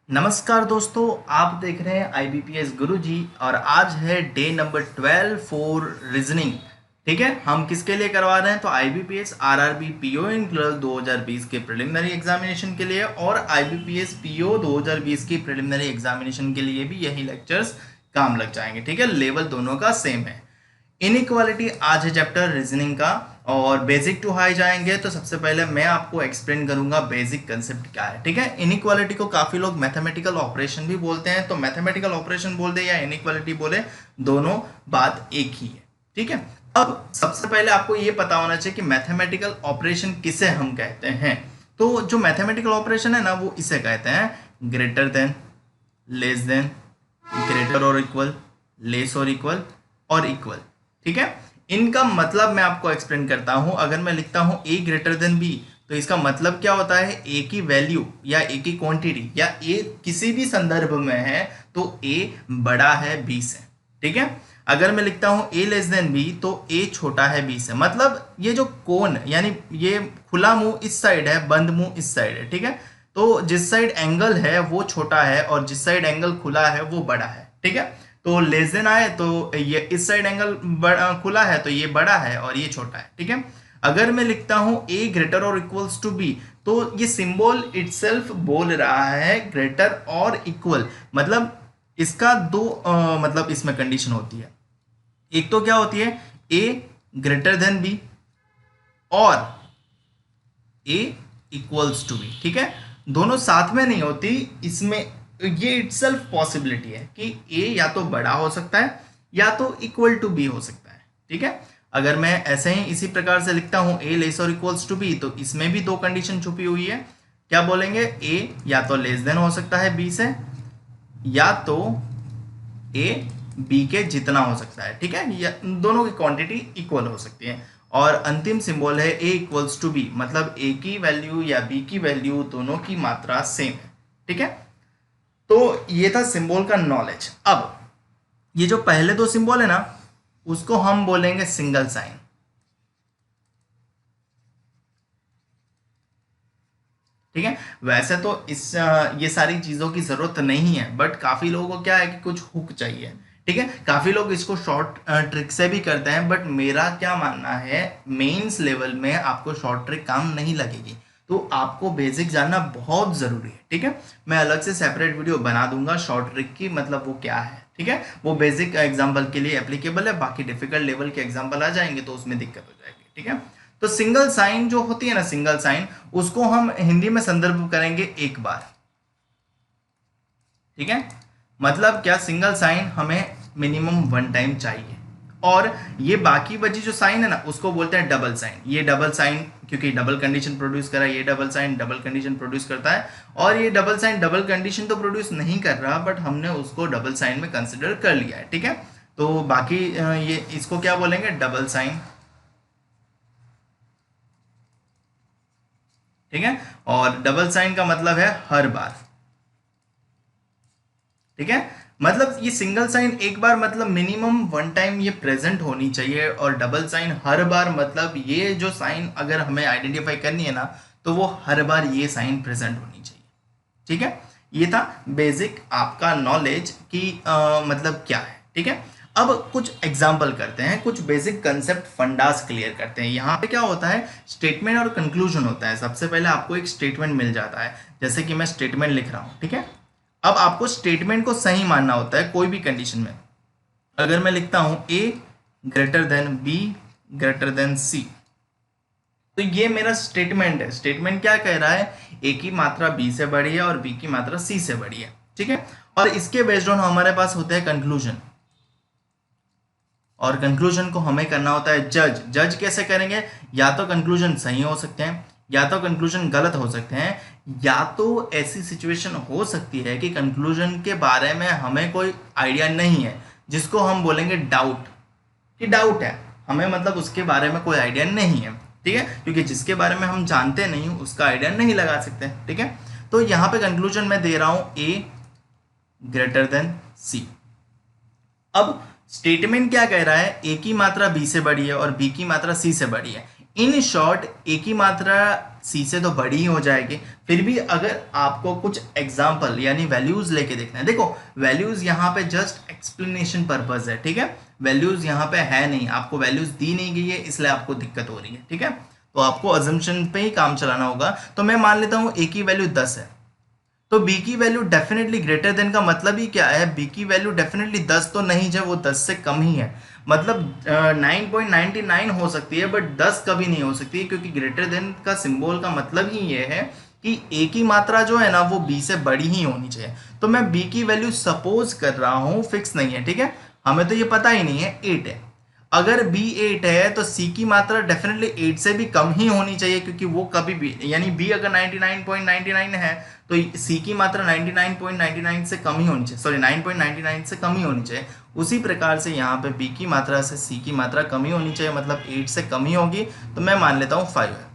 नमस्कार दोस्तों, आप देख रहे हैं IBPS गुरुजी और आज है डे नंबर 12 फॉर रीजनिंग। ठीक है, हम किसके लिए करवा रहे हैं तो IBPS RRB PO इन क्लर्क 2020 के प्रिलिमिनरी एग्जामिनेशन के लिए और IBPS PO 2020 की प्रिलिमिनरी एग्जामिनेशन के लिए भी यही लेक्चर्स काम लग जाएंगे। ठीक है, लेवल दोनों का सेम है। इनइक्वालिटी आज है चैप्टर रीजनिंग का और बेसिक टू हाई जाएंगे। तो सबसे पहले मैं आपको एक्सप्लेन करूंगा बेसिक कंसेप्ट क्या है। ठीक है, इनइक्वालिटी को काफी लोग मैथमेटिकल ऑपरेशन भी बोलते हैं, तो मैथमेटिकल ऑपरेशन बोल दे या इनइक्वालिटी बोले, दोनों बात एक ही है। ठीक है, अब सबसे पहले आपको ये पता होना चाहिए कि मैथमेटिकल ऑपरेशन किसे हम कहते हैं। तो जो मैथमेटिकल ऑपरेशन है ना, वो इसे कहते हैं greater than, less than, greater और इक्वल, लेस और इक्वल और इक्वल। ठीक है, इनका मतलब मैं आपको एक्सप्लेन करता हूं। अगर मैं लिखता हूं ए ग्रेटर देन बी, तो इसका मतलब क्या होता है, ए की वैल्यू या ए की क्वांटिटी या ए किसी भी संदर्भ में है तो ए बड़ा है बी से। ठीक है, अगर मैं लिखता हूं ए लेस देन बी तो ए छोटा है बी से। मतलब ये जो कोण यानी ये खुला मुंह इस साइड है, बंद मुंह इस साइड है। ठीक है, तो जिस साइड एंगल है वो छोटा है और जिस साइड एंगल खुला है वो बड़ा है। ठीक है, तो लेस देन आए तो ये इस साइड एंगल खुला है तो ये बड़ा है और ये छोटा है। ठीक है, अगर मैं लिखता हूं ए ग्रेटर और इक्वल्स टू बी, तो ये सिंबल इटसेल्फ बोल रहा है ग्रेटर और इक्वल। मतलब इसका दो मतलब इसमें कंडीशन होती है। एक तो क्या होती है, ए ग्रेटर देन बी और ए इक्वल्स टू बी। ठीक है, दोनों साथ में नहीं होती, इसमें ये इटसेल्फ पॉसिबिलिटी है कि ए या तो बड़ा हो सकता है या तो इक्वल टू बी हो सकता है। ठीक है, अगर मैं ऐसे ही इसी प्रकार से लिखता हूं ए लेस और इक्वल्स टू बी, तो इसमें भी दो कंडीशन छुपी हुई है। क्या बोलेंगे, ए या तो लेस देन हो सकता है बी से या तो ए बी के जितना हो सकता है। ठीक है, या दोनों की क्वांटिटी इक्वल हो सकती है। और अंतिम सिंबल है ए इक्वल्स टू बी, मतलब ए की वैल्यू या बी की वैल्यू दोनों की मात्रा सेम है। ठीक है, तो ये था सिंबल का नॉलेज। अब ये जो पहले दो सिंबल है ना, उसको हम बोलेंगे सिंगल साइन। ठीक है, वैसे तो इस ये सारी चीजों की जरूरत नहीं है, बट काफी लोगों को क्या है कि कुछ हुक चाहिए। ठीक है, काफी लोग इसको शॉर्ट ट्रिक से भी करते हैं, बट मेरा क्या मानना है, मेंस लेवल में आपको शॉर्ट ट्रिक काम नहीं लगेगी, तो आपको बेसिक जानना बहुत जरूरी है। ठीक है, मैं अलग से सेपरेट वीडियो बना दूंगा शॉर्ट ट्रिक की, मतलब वो क्या है। ठीक है, वो बेसिक एग्जाम्पल के लिए एप्लीकेबल है, बाकी डिफिकल्ट लेवल के एग्जाम्पल आ जाएंगे तो उसमें दिक्कत हो जाएगी। ठीक है, तो सिंगल साइन जो होती है ना, सिंगल साइन, उसको हम हिंदी में संदर्भ करेंगे एक बार। ठीक है, मतलब क्या, सिंगल साइन हमें मिनिमम वन टाइम चाहिए। और ये बाकी बची जो साइन है ना, उसको बोलते हैं डबल साइन। ये डबल साइन क्योंकि डबल कंडीशन प्रोड्यूस करा, ये double sign double condition produce करता है। और ये डबल साइन डबल कंडीशन तो प्रोड्यूस नहीं कर रहा, बट हमने उसको डबल साइन में कंसिडर कर लिया है। ठीक है, तो बाकी ये इसको क्या बोलेंगे, डबल साइन। ठीक है, और डबल साइन का मतलब है हर बार। ठीक है, मतलब ये सिंगल साइन एक बार मतलब मिनिमम वन टाइम ये प्रेजेंट होनी चाहिए, और डबल साइन हर बार मतलब ये जो साइन अगर हमें आइडेंटिफाई करनी है ना, तो वो हर बार ये साइन प्रेजेंट होनी चाहिए। ठीक है, ये था बेसिक आपका नॉलेज कि मतलब क्या है। ठीक है, अब कुछ एग्जाम्पल करते हैं, कुछ बेसिक कंसेप्ट फंडास क्लियर करते हैं। यहाँ पे क्या होता है, स्टेटमेंट और कंक्लूजन होता है। सबसे पहले आपको एक स्टेटमेंट मिल जाता है, जैसे कि मैं स्टेटमेंट लिख रहा हूँ। ठीक है, अब आपको स्टेटमेंट को सही मानना होता है कोई भी कंडीशन में। अगर मैं लिखता हूं A greater than B greater than C, तो ये मेरा स्टेटमेंट है। स्टेटमेंट क्या कह रहा है, ए की मात्रा बी से बड़ी है और बी की मात्रा सी से बड़ी है। ठीक है, और इसके बेस्ड ऑन हमारे पास होता है कंक्लूजन, और कंक्लूजन को हमें करना होता है जज। जज कैसे करेंगे, या तो कंक्लूजन सही हो सकते हैं या तो कंक्लूजन गलत हो सकते हैं, या तो ऐसी सिचुएशन हो सकती है कि कंक्लूजन के बारे में हमें कोई आइडिया नहीं है, जिसको हम बोलेंगे डाउट, कि डाउट है हमें, मतलब उसके बारे में कोई आइडिया नहीं है। ठीक है, क्योंकि जिसके बारे में हम जानते नहीं उसका आइडिया नहीं लगा सकते। ठीक है, तो यहाँ पे कंक्लूजन मैं दे रहा हूं ए ग्रेटर देन सी। अब स्टेटमेंट क्या कह रहा है, ए की मात्रा बी से बड़ी है और बी की मात्रा सी से बड़ी है। इन शॉर्ट ए की मात्रा सी से तो बड़ी ही हो जाएगी। फिर भी अगर आपको कुछ एग्जाम्पल यानी वैल्यूज लेके देखना है, देखो वैल्यूज यहाँ पे जस्ट एक्सप्लेनेशन पर्पज है, ठीक है, वैल्यूज यहाँ पे है नहीं, आपको वैल्यूज दी नहीं गई है इसलिए आपको दिक्कत हो रही है, ठीक है, तो आपको अजम्पशन पे ही काम चलाना होगा। तो मैं मान लेता हूँ ए की वैल्यू 10 है, तो बी की वैल्यू डेफिनेटली ग्रेटर देन का मतलब ही क्या है, बी की वैल्यू डेफिनेटली 10 तो नहीं है, वो 10 से कम ही है, मतलब 9.99 हो सकती है बट 10 कभी नहीं हो सकती, क्योंकि ग्रेटर देन का सिंबल का मतलब ही ये है कि ए की मात्रा जो है ना वो बी से बड़ी ही होनी चाहिए। तो मैं बी की वैल्यू सपोज कर रहा हूँ, फिक्स नहीं है, ठीक है, हमें तो ये पता ही नहीं है, 8 है। अगर b 8 है तो c की मात्रा डेफिनेटली 8 से भी कम ही होनी चाहिए, क्योंकि वो कभी भी यानी b अगर 99.99 है तो c की मात्रा 99.99 से कम ही होनी चाहिए, सॉरी 9.99 से कम ही होनी चाहिए। उसी प्रकार से यहाँ पे b की मात्रा से c की मात्रा कम ही होनी चाहिए, मतलब 8 से कम ही होगी, तो मैं मान लेता हूँ 5 है।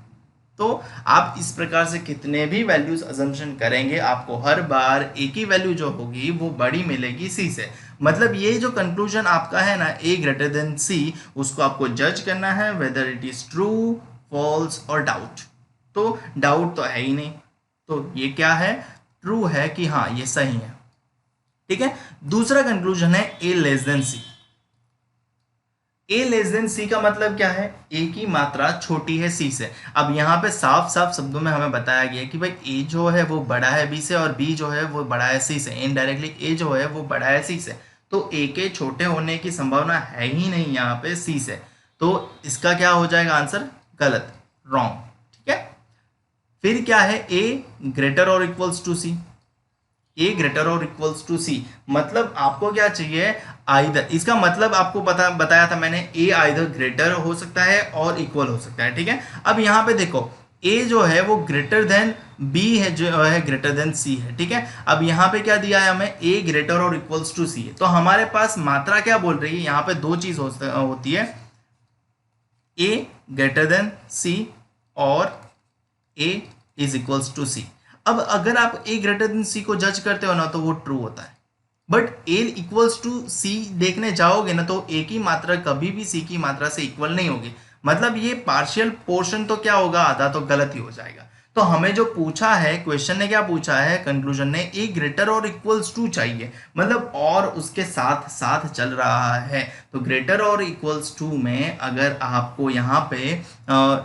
तो आप इस प्रकार से कितने भी वैल्यूज अजम्पशन करेंगे आपको हर बार ए की वैल्यू जो होगी वो बड़ी मिलेगी सी से। मतलब ये जो कंक्लूजन आपका है ना ए ग्रेटर देन सी, उसको आपको जज करना है whether it is true, false और डाउट। तो डाउट तो है ही नहीं, तो ये क्या है, ट्रू है कि हाँ ये सही है, ठीक है। दूसरा कंक्लूजन है ए लेस देन सी। ए लेस देन सी का मतलब क्या है, ए की मात्रा छोटी है सी से। अब यहाँ पे साफ साफ शब्दों में हमें बताया गया कि भाई ए जो है वो बड़ा है बी से और बी जो है वो बड़ा है सी से, इनडायरेक्टली ए जो है वो बड़ा है सी से, तो ए के छोटे होने की संभावना है ही नहीं यहाँ पे सी से, तो इसका क्या हो जाएगा आंसर, गलत, रॉन्ग, ठीक है। फिर क्या है, ए ग्रेटर और equals to C, A greater और इक्वल्स टू सी, मतलब आपको क्या चाहिए, आइदर, इसका मतलब आपको बताया था मैंने, ए आइदर ग्रेटर हो सकता है और इक्वल हो सकता है, ठीक है। अब यहाँ पे देखो ए जो है वो ग्रेटर देन बी है, जो है ग्रेटर देन सी है, ठीक है। अब यहाँ पे क्या दिया है हमें, ए ग्रेटर और इक्वल्स टू सी है, तो हमारे पास मात्रा क्या बोल रही है, यहाँ पे दो चीज होती है, ए ग्रेटर देन सी और ए इज इक्वल्स टू सी। अब अगर आप ए ग्रेटर देन सी को जज करते हो ना तो वो ट्रू होता है, बट ए इक्वल्स टू सी देखने जाओगे ना तो ए की मात्रा कभी भी सी की मात्रा से इक्वल नहीं होगी, मतलब ये पार्शियल पोर्शन तो क्या होगा, आधा तो गलत ही हो जाएगा। तो हमें जो पूछा है, क्वेश्चन ने क्या पूछा है, कंक्लूजन ने ए ग्रेटर और इक्वल्स टू चाहिए, मतलब और उसके साथ साथ चल रहा है, तो ग्रेटर और इक्वल्स टू में अगर आपको यहाँ पे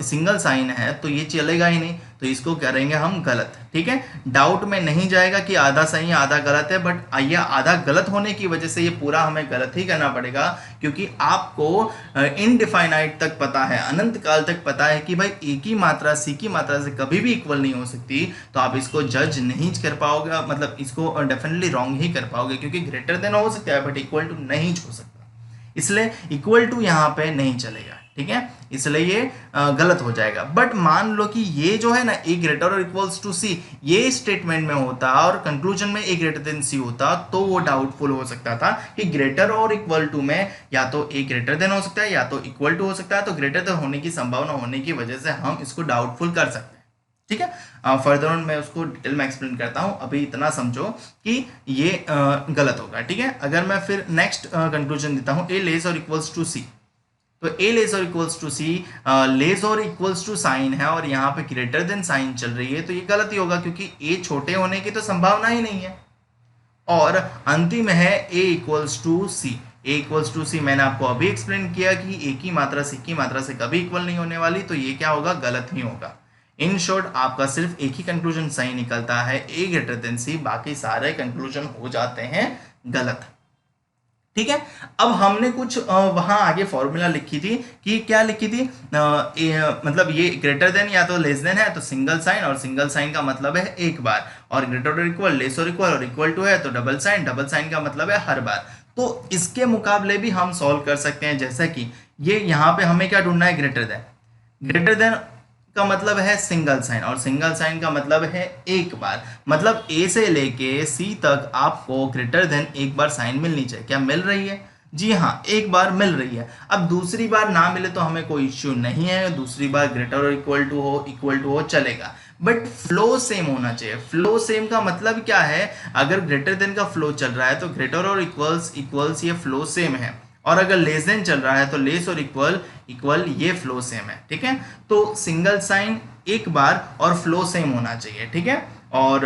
सिंगल साइन है तो ये चलेगा ही नहीं, तो इसको करेंगे हम गलत, ठीक है। डाउट में नहीं जाएगा कि आधा सही है आधा गलत है, बट ये आधा गलत होने की वजह से ये पूरा हमें गलत ही करना पड़ेगा, क्योंकि आपको इनडिफाइनाइट तक पता है, अनंत काल तक पता है कि भाई ए की मात्रा सी की मात्रा से कभी भी इक्वल नहीं हो सकती, तो आप इसको जज नहीं कर पाओगे, मतलब इसको डेफिनेटली रॉन्ग ही कर पाओगे, क्योंकि ग्रेटर देन हो सकता है बट इक्वल टू नहीं हो सकता, इसलिए इक्वल टू यहाँ पे नहीं चलेगा, ठीक है, इसलिए ये गलत हो जाएगा। बट मान लो कि ये जो है ना ए ग्रेटर और इक्वल्स टू सी, ये स्टेटमेंट में होता और कंक्लूजन में ए ग्रेटर देन सी होता, तो वो डाउटफुल हो सकता था कि ग्रेटर और इक्वल टू में या तो ए ग्रेटर देन हो सकता है या तो इक्वल टू हो सकता है, तो ग्रेटर देन होने की संभावना होने की वजह से हम इसको डाउटफुल कर सकते हैं, ठीक है। फर्दर ऑन मैं उसको डिटेल में एक्सप्लेन करता हूं, अभी इतना समझो कि ये गलत होगा, ठीक है। अगर मैं फिर नेक्स्ट कंक्लूजन देता हूं, ए लेस और इक्वल्स टू सी, तो ए लेस और इक्वल्स टू सी, लेस और इक्वल्स टू साइन है और यहाँ पे ग्रेटर देन साइन चल रही है, तो ये गलत ही होगा क्योंकि ए छोटे होने की तो संभावना ही नहीं है। और अंतिम है A equals to C, A equals to C मैंने आपको अभी एक्सप्लेन किया कि ए की मात्रा सी की मात्रा से कभी इक्वल नहीं होने वाली, तो ये क्या होगा, गलत ही होगा। इन शॉर्ट आपका सिर्फ एक ही कंक्लूजन सही निकलता है, ए ग्रेटर देन सी, बाकी सारे कंक्लूजन हो जाते हैं गलत, ठीक है। अब हमने कुछ वहां आगे फॉर्मूला लिखी थी कि क्या लिखी थी, मतलब ये ग्रेटर देन या तो लेस देन है तो सिंगल साइन, और सिंगल साइन का मतलब है एक बार, और ग्रेटर और इक्वल, लेस और इक्वल टू है तो डबल साइन का मतलब है हर बार। तो इसके मुकाबले भी हम सॉल्व कर सकते हैं, जैसा कि ये यहाँ पे हमें क्या ढूंढना है, ग्रेटर देन का मतलब है सिंगल साइन, और सिंगल साइन का मतलब है एक बार, मतलब ए से लेके सी तक आपको ग्रेटर देन एक बार साइन मिलनी चाहिए। क्या मिल रही है, जी हाँ, एक बार मिल रही है। अब दूसरी बार ना मिले तो हमें कोई इश्यू नहीं है, दूसरी बार ग्रेटर और इक्वल टू हो चलेगा, बट फ्लो सेम होना चाहिए। फ्लो सेम का मतलब क्या है, अगर ग्रेटर देन का फ्लो चल रहा है तो ग्रेटर और इक्वल्स ये फ्लो सेम है, और अगर लेस देन चल रहा है तो लेस और इक्वल इक्वल ये फ्लो सेम है, ठीक है। तो सिंगल साइन एक बार और फ्लो सेम होना चाहिए, ठीक है। और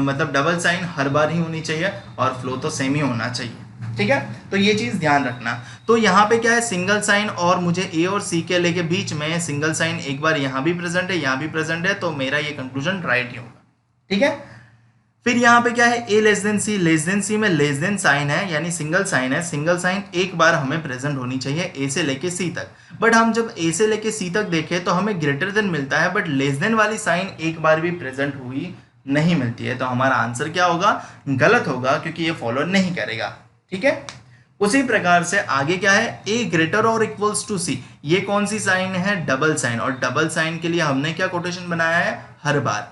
मतलब डबल साइन हर बार ही होनी चाहिए और फ्लो तो सेम ही होना चाहिए, ठीक है। तो ये चीज़ ध्यान रखना। तो यहाँ पे क्या है, सिंगल साइन और मुझे ए और सी के लेके बीच में सिंगल साइन एक बार यहाँ भी प्रेजेंट है, यहाँ भी प्रेजेंट है, तो मेरा ये कंक्लूजन राइट ही होगा, ठीक है। फिर यहाँ पे क्या है, ए लेस देन सी में लेस देन साइन है, यानी सिंगल साइन है। सिंगल साइन एक बार हमें प्रेजेंट होनी चाहिए ए से लेके सी तक, बट हम जब ए से लेके सी तक देखें तो हमें ग्रेटर देन मिलता है, बट लेस देन वाली साइन एक बार भी प्रेजेंट हुई नहीं मिलती है। तो हमारा आंसर क्या होगा, गलत होगा, क्योंकि ये फॉलो नहीं करेगा, ठीक है। उसी प्रकार से आगे क्या है, ए ग्रेटर और इक्वल्स टू सी, ये कौन सी साइन है, डबल साइन। और डबल साइन के लिए हमने क्या कोटेशन बनाया है, हर बार।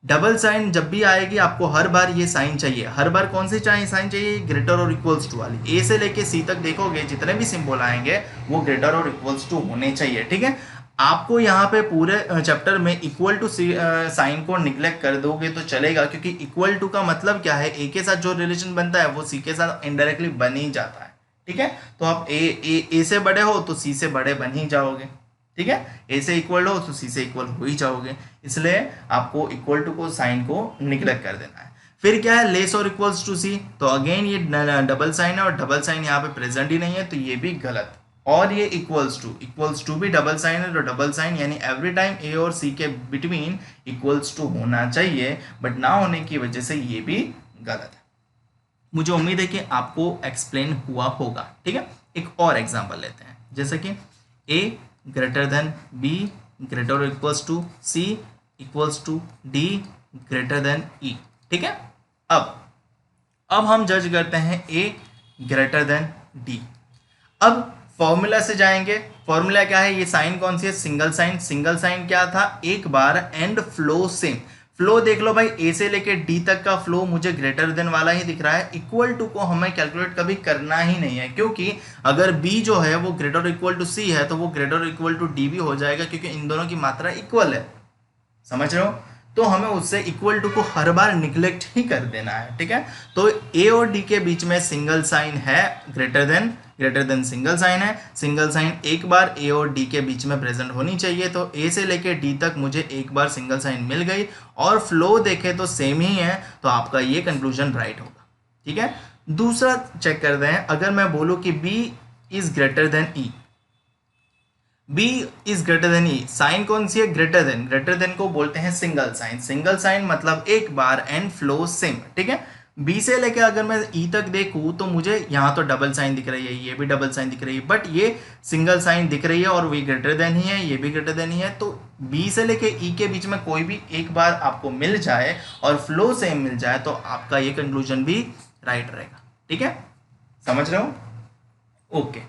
डबल साइन जब भी आएगी आपको हर बार ये साइन चाहिए, हर बार कौन सी चाहिए साइन चाहिए, ग्रेटर और इक्वल्स टू वाली। ए से लेके सी तक देखोगे जितने भी सिंबल आएंगे वो ग्रेटर और इक्वल्स टू होने चाहिए, ठीक है। आपको यहाँ पे पूरे चैप्टर में इक्वल टू साइन को निग्लेक्ट कर दोगे तो चलेगा, क्योंकि इक्वल टू का मतलब क्या है, ए के साथ जो रिलेशन बनता है वो सी के साथ इनडायरेक्टली बन ही जाता है, ठीक है। तो आप ए से बड़े हो तो सी से बड़े बन ही जाओगे, ठीक है। ए से इक्वल हो तो सी से इक्वल हो ही जाओगे, इसलिए आपको इक्वल टू को साइन को निग्लेक्ट कर देना है। फिर क्या है, लेस और इक्वल्स टू सी, तो अगेन ये डबल साइन है और डबल साइन यहाँ पे प्रेजेंट ही नहीं है, तो ये भी गलत। और ये इक्वल्स टू भी डबल साइन है, तो डबल साइन यानी एवरी टाइम ए और सी के बिटवीन इक्वल्स टू होना चाहिए, बट ना होने की वजह से ये भी गलत है। मुझे उम्मीद है कि आपको एक्सप्लेन हुआ होगा, ठीक है। एक और एग्जाम्पल लेते हैं, जैसे कि A greater than B greater और equals to C equals to D greater than E, ठीक है। अब हम जज करते हैं ए ग्रेटर देन डी। अब फॉर्मूला से जाएंगे। फॉर्मूला क्या है, ये साइन कौन सी है, सिंगल साइन। सिंगल साइन क्या था, एक बार एंड फ्लो सेम। फ्लो देख लो भाई, ए से लेके डी तक का फ्लो मुझे ग्रेटर देन वाला ही दिख रहा है। इक्वल टू को हमें कैलकुलेट कभी करना ही नहीं है, क्योंकि अगर बी जो है वो ग्रेटर इक्वल टू सी है तो वो ग्रेटर इक्वल टू डी भी हो जाएगा, क्योंकि इन दोनों की मात्रा इक्वल है, समझ रहे हो। तो हमें उससे इक्वल टू को हर बार निग्लेक्ट ही कर देना है, ठीक है। तो ए और डी के बीच में सिंगल साइन है, ग्रेटर देन सिंगल साइन है। सिंगल साइन एक बार ए और डी के बीच में प्रेजेंट होनी चाहिए, तो ए से लेके डी तक मुझे एक बार सिंगल साइन मिल गई और फ्लो देखे तो सेम ही है, तो आपका ये कंक्लूजन राइट होगा, ठीक है। दूसरा चेक करते हैं, अगर मैं बोलूं कि B is greater than E, B is greater than E, sign कौन सी है, ग्रेटर देन को बोलते हैं सिंगल साइन। सिंगल साइन मतलब एक बार एंड फ्लो सेम, ठीक है। बी से लेके अगर मैं ई तक देखूँ तो मुझे यहाँ तो डबल साइन दिख रही है, ये भी डबल साइन दिख रही है, बट ये सिंगल साइन दिख रही है और वे ग्रेटर देन ही है, ये भी ग्रेटर देन ही है। तो बी से लेके ई के बीच में कोई भी एक बार आपको मिल जाए और फ्लो सेम मिल जाए तो आपका ये कंक्लूजन भी राइट रहेगा, ठीक है, समझ रहे हो। ओके,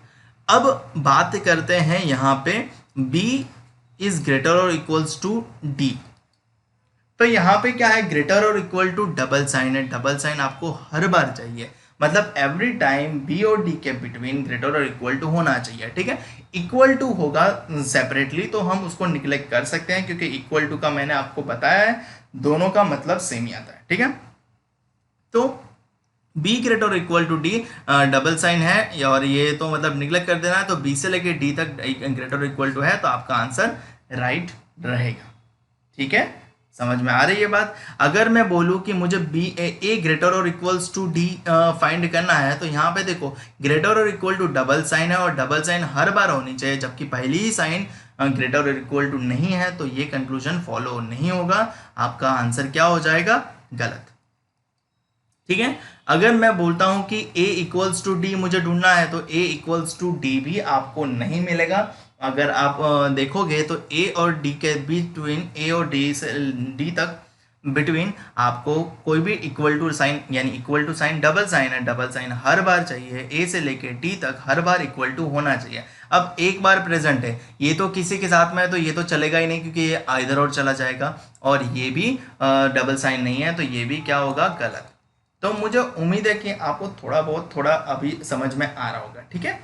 अब बात करते हैं यहाँ पे b इज ग्रेटर और इक्वल्स टू d। तो यहाँ पे क्या है, ग्रेटर और इक्वल टू डबल साइन है। डबल साइन आपको हर बार चाहिए, मतलब एवरी टाइम b और d के बिटवीन ग्रेटर और इक्वल टू होना चाहिए, ठीक है। इक्वल टू होगा सेपरेटली तो हम उसको निग्लेक्ट कर सकते हैं, क्योंकि इक्वल टू का मैंने आपको बताया है दोनों का मतलब सेम ही आता है, ठीक है। तो b ग्रेटर और equal to d double sign है और ये तो मतलब निग्लेक्ट कर देना है, तो b से लेके d तक ग्रेटर और इक्वल टू है, तो आपका आंसर राइट रहेगा, ठीक है, समझ में आ रही है बात। अगर मैं बोलूँ कि मुझे a ग्रेटर और इक्वल्स टू d फाइंड करना है, तो यहाँ पे देखो ग्रेटर और इक्वल टू डबल साइन है और डबल साइन हर बार होनी चाहिए, जबकि पहली ही साइन ग्रेटर और इक्वल टू नहीं है, तो ये कंक्लूजन फॉलो नहीं होगा, आपका आंसर क्या हो जाएगा, गलत, ठीक है। अगर मैं बोलता हूं कि a इक्वल्स टू डी मुझे ढूंढना है, तो a इक्वल्स टू डी भी आपको नहीं मिलेगा। अगर आप देखोगे तो a और d के बिटवीन, a और d से d तक बिटवीन आपको कोई भी इक्वल टू साइन, यानी equal to sign double sign है, डबल साइन हर बार चाहिए, a से लेके d तक हर बार इक्वल टू होना चाहिए। अब एक बार प्रेजेंट है, ये तो किसी के साथ में है तो ये तो चलेगा ही नहीं, क्योंकि ये इधर और चला जाएगा, और ये भी डबल साइन नहीं है, तो ये भी क्या होगा, गलत। तो मुझे उम्मीद है कि आपको थोड़ा अभी समझ में आ रहा होगा, ठीक है।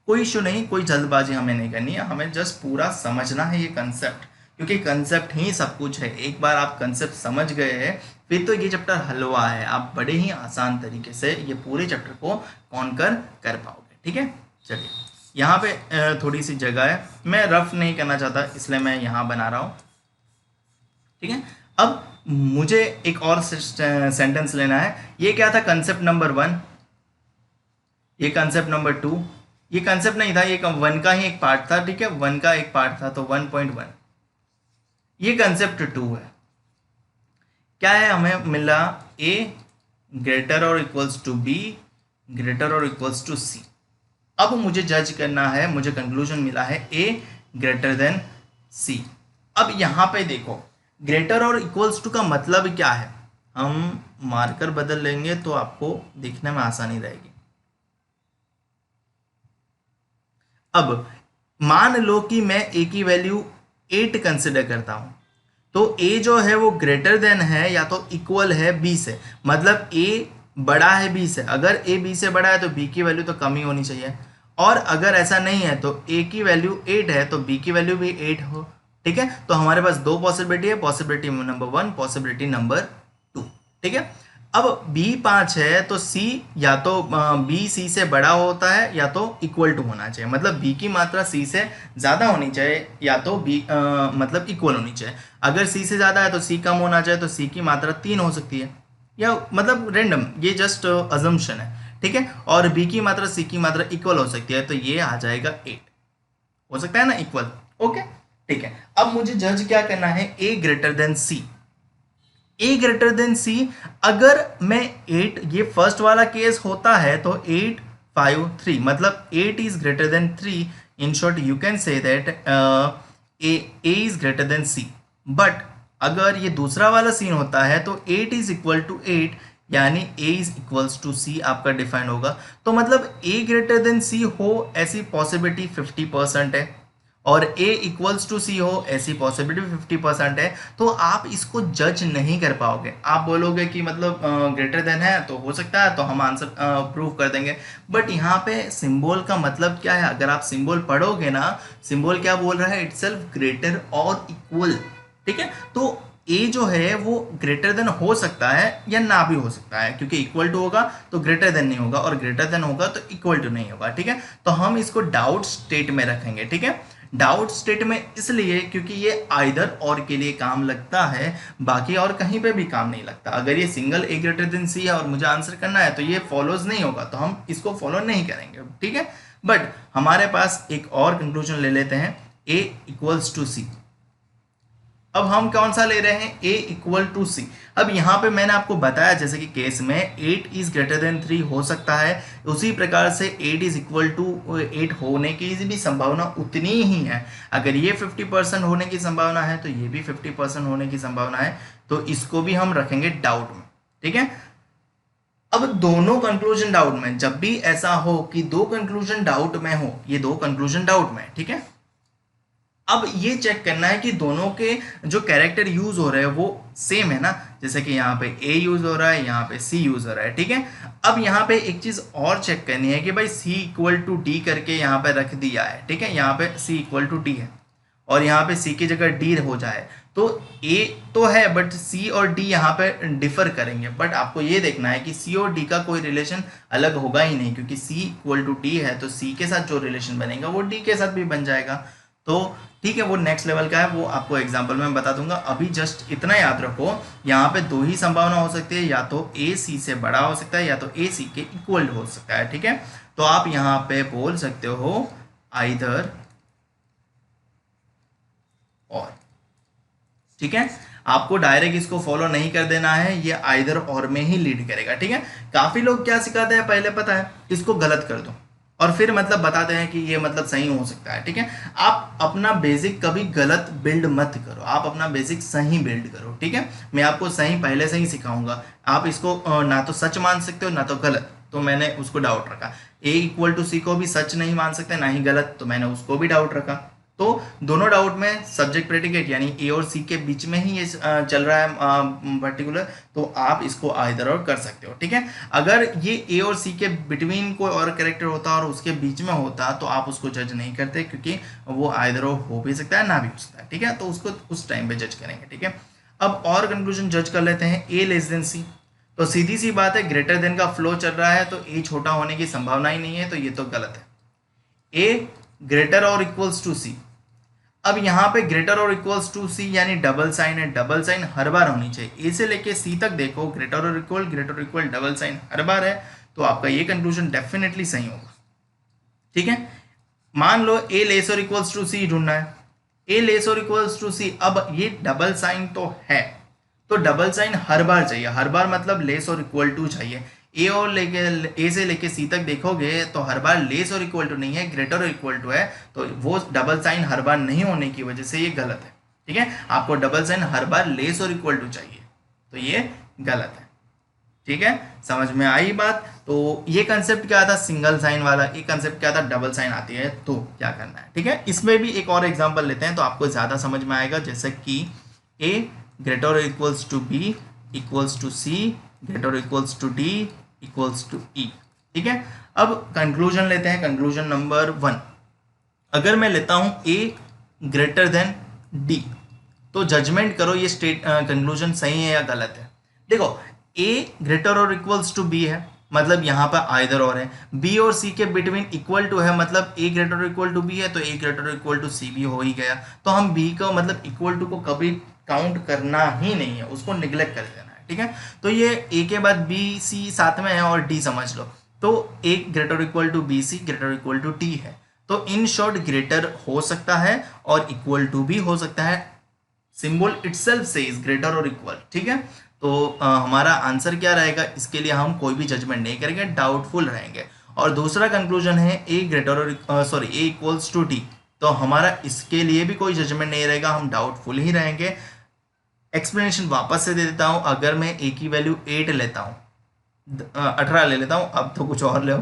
कोई इशू नहीं, कोई जल्दबाजी हमें नहीं करनी है, हमें जस्ट पूरा समझना है ये कंसेप्ट, क्योंकि कंसेप्ट ही सब कुछ है। एक बार आप कंसेप्ट समझ गए हैं फिर तो ये चैप्टर हलवा है, आप बड़े ही आसान तरीके से ये पूरे चैप्टर को कॉन्कर कर पाओगे, ठीक है। चलिए यहाँ पे थोड़ी सी जगह है, मैं रफ नहीं करना चाहता इसलिए मैं यहाँ बना रहा हूँ। ठीक है, अब मुझे एक और सेंटेंस लेना है। ये क्या था, कंसेप्ट नंबर 1, ये कंसेप्ट नंबर 2, ये कंसेप्ट नहीं था, ये 1 का ही एक पार्ट था। ठीक है, 1 का एक पार्ट था, तो 1.1 ये कंसेप्ट 2 है। क्या है, हमें मिला ए ग्रेटर और इक्वल्स टू बी ग्रेटर और इक्वल्स टू सी। अब मुझे जज करना है, मुझे कंक्लूजन मिला है ए ग्रेटर देन सी। अब यहां पे देखो, ग्रेटर और इक्वल्स टू का मतलब क्या है, हम मार्कर बदल लेंगे तो आपको देखने में आसानी रहेगी। अब मान लो कि मैं ए की वैल्यू 8 कंसिडर करता हूं, तो ए जो है वो ग्रेटर देन है या तो इक्वल है बी से, मतलब ए बड़ा है बी से। अगर ए बी से बड़ा है तो बी की वैल्यू तो कम ही होनी चाहिए, और अगर ऐसा नहीं है तो ए की वैल्यू 8 है तो बी की वैल्यू भी 8 हो। ठीक है, तो हमारे पास दो पॉसिबिलिटी है, पॉसिबिलिटी नंबर 1, पॉसिबिलिटी नंबर 2। ठीक है, अब बी 5 है तो सी या तो बी सी से बड़ा होता है या तो इक्वल टू होना चाहिए, मतलब बी की मात्रा सी से ज़्यादा होनी चाहिए या तो बी मतलब इक्वल होनी चाहिए। अगर सी से ज़्यादा है तो सी कम होना चाहिए, तो सी की मात्रा 3 हो सकती है, या मतलब रेंडम, ये जस्ट अजम्पशन है। ठीक है, और बी की मात्रा सी की मात्रा इक्वल हो सकती है, तो ये आ जाएगा 8, हो सकता है ना इक्वल। ओके, ठीक है, अब मुझे जज क्या करना है, A greater than C. A greater than सी, अगर मैं 8, ये फर्स्ट वाला केस होता है तो 8 5 3, मतलब 8 is greater than 3। In short you can say that A is greater than C. But अगर ये दूसरा वाला सीन होता है तो 8 इज इक्वल टू 8, यानी ए इज इक्वल्स टू सी आपका डिफाइंड होगा। तो मतलब ए ग्रेटर देन सी हो ऐसी पॉसिबिलिटी 50% है, और ए इक्वल्स टू सी हो ऐसी पॉसिबिलिटी 50% है। तो आप इसको जज नहीं कर पाओगे, आप बोलोगे कि मतलब ग्रेटर देन है तो हो सकता है, तो हम आंसर प्रूव कर देंगे। बट यहाँ पे सिंबल का मतलब क्या है, अगर आप सिंबल पढ़ोगे ना, सिंबल क्या बोल रहा है, इटसेल्फ ग्रेटर और इक्वल। ठीक है, तो ए जो है वो ग्रेटर देन हो सकता है या ना भी हो सकता है, क्योंकि इक्वल टू होगा तो ग्रेटर देन नहीं होगा, और ग्रेटर देन होगा तो इक्वल टू नहीं होगा। ठीक है, तो हम इसको डाउट स्टेट में रखेंगे। ठीक है, डाउट स्टेट में इसलिए क्योंकि ये आइदर और के लिए काम लगता है, बाकी और कहीं पे भी काम नहीं लगता। अगर ये सिंगल ए ग्रेटर देन सी है और मुझे आंसर करना है तो ये फॉलोज नहीं होगा, तो हम इसको फॉलो नहीं करेंगे। ठीक है, बट हमारे पास एक और कंक्लूजन ले लेते हैं, ए इक्वल्स टू सी। अब हम कौन सा ले रहे हैं, ए इक्वल टू सी। अब यहाँ पे मैंने आपको बताया जैसे कि केस में 8 इज ग्रेटर देन 3 हो सकता है, उसी प्रकार से 8 इज इक्वल टू 8 होने की भी संभावना उतनी ही है। अगर ये 50% होने की संभावना है तो ये भी 50% होने की संभावना है, तो इसको भी हम रखेंगे डाउट में। ठीक है, अब दोनों कंक्लूजन डाउट में, जब भी ऐसा हो कि दो कंक्लूजन डाउट में हो, ये दो कंक्लूजन डाउट में, ठीक है, अब ये चेक करना है कि दोनों के जो कैरेक्टर यूज हो रहे हैं वो सेम है ना। जैसे कि यहाँ पे ए यूज हो रहा है, यहाँ पे सी यूज हो रहा है। ठीक है, अब यहाँ पे एक चीज और चेक करनी है कि भाई सी इक्वल टू डी करके यहाँ पे रख दिया है। ठीक है, यहाँ पे सी इक्वल टू डी है और यहाँ पे सी की जगह डी हो जाए, तो ए तो है बट सी और डी यहाँ पे डिफर करेंगे। बट आपको ये देखना है कि सी और डी का कोई रिलेशन अलग होगा ही नहीं, क्योंकि सी इक्वल टू डी है तो सी के साथ जो रिलेशन बनेगा वो डी के साथ भी बन जाएगा। तो ठीक है, वो नेक्स्ट लेवल का है, वो आपको एग्जाम्पल में बता दूंगा। अभी जस्ट इतना याद रखो, यहाँ पे दो ही संभावना हो सकती है, या तो ए सी से बड़ा हो सकता है या तो ए सी के इक्वल हो सकता है। ठीक है, तो आप यहाँ पे बोल सकते हो आइदर और। ठीक है, आपको डायरेक्ट इसको फॉलो नहीं कर देना है, ये आइदर और में ही लीड करेगा। ठीक है, काफी लोग क्या सिखाते हैं पहले पता है, इसको गलत कर दो और फिर मतलब बताते हैं कि ये मतलब सही हो सकता है। ठीक है, आप अपना बेसिक कभी गलत बिल्ड मत करो, आप अपना बेसिक सही बिल्ड करो। ठीक है, मैं आपको सही पहले से ही सिखाऊंगा, आप इसको ना तो सच मान सकते हो ना तो गलत, तो मैंने उसको डाउट रखा। ए इक्वल टू सी को भी सच नहीं मान सकते ना ही गलत, तो मैंने उसको भी डाउट रखा। तो दोनों डाउट में सब्जेक्ट प्रेडिकेट यानी ए और सी के बीच में ही ये चल रहा है पर्टिकुलर, तो आप इसको आइदर और कर सकते हो। ठीक है, अगर ये ए और सी के बिटवीन कोई और कैरेक्टर होता और उसके बीच में होता तो आप उसको जज नहीं करते, क्योंकि वो आइदर और हो भी सकता है ना भी हो सकता है। ठीक है, तो उसको उस टाइम पे जज करेंगे। ठीक है, अब और कंक्लूजन जज कर लेते हैं, ए लेस देन सी। तो सीधी सी बात है, ग्रेटर देन का फ्लो चल रहा है तो ए छोटा होने की संभावना ही नहीं है, तो ये तो गलत है। ए ग्रेटर और इक्वल्स टू सी। अब यहाँ पे ग्रेटर और इक्वल्स टू सी यानी डबल साइन है, डबल साइन हर बार होनी चाहिए। ए से लेके सी तक देखो ग्रेटर और इक्वल डबल साइन हर बार है, तो आपका ये कंक्लूजन डेफिनेटली सही होगा। ठीक है, मान लो ए लेस और इक्वल्स टू सी ढूंढना है, ए लेस और इक्वल्स टू सी। अब ये डबल साइन तो है, तो डबल साइन हर बार चाहिए, हर बार मतलब लेस और इक्वल टू चाहिए। ए से लेके सी तक देखोगे तो हर बार लेस और इक्वल टू नहीं है, ग्रेटर और इक्वल टू है, तो वो डबल साइन हर बार नहीं होने की वजह से ये गलत है। ठीक है, आपको डबल साइन हर बार लेस और इक्वल टू चाहिए, तो ये गलत है। ठीक है, समझ में आई बात। तो ये कंसेप्ट क्या था सिंगल साइन वाला, ये कंसेप्ट क्या था डबल साइन आती है तो क्या करना है। ठीक है, इसमें भी एक और एग्जांपल लेते हैं तो आपको ज़्यादा समझ में आएगा, जैसे कि ए ग्रेटर और equals to B equals to C greater और equals to D equals to E. ठीक है, अब कंक्लूजन लेते हैं, कंक्लूजन नंबर 1। अगर मैं लेता हूं ए ग्रेटर देन डी, तो जजमेंट करो ये कंक्लूजन सही है या गलत है। देखो ए ग्रेटर और इक्वल्स टू बी है, मतलब यहाँ पर आइदर और है। बी और सी के बिटवीन इक्वल टू है, मतलब ए ग्रेटर और इक्वल टू बी है, तो ए ग्रेटर और इक्वल टू सी भी हो ही गया। तो हम बी को मतलब इक्वल टू को कभी काउंट करना ही नहीं है, उसको निग्लेक्ट कर देना है। ठीक है, तो ये ए के बाद बी सी साथ में है और डी समझ लो, तो A greater equal to B C greater equal to D है। तो इन शॉर्ट ग्रेटर हो सकता है और इक्वल टू भी हो सकता है, सिंबल इटसेल्फ सेज ग्रेटर और इक्वल। ठीक है, तो हमारा आंसर क्या रहेगा, इसके लिए हम कोई भी जजमेंट नहीं करेंगे, डाउटफुल रहेंगे। और दूसरा कंक्लूजन है ए ग्रेटर और ए इक्वल्स टू डी, तो हमारा इसके लिए भी कोई जजमेंट नहीं रहेगा, हम डाउटफुल ही रहेंगे। एक्सप्लेनेशन वापस से दे देता हूँ, अगर मैं ए की वैल्यू 8 लेता हूँ, 18 ले लेता हूँ, अब तो कुछ और ले हो,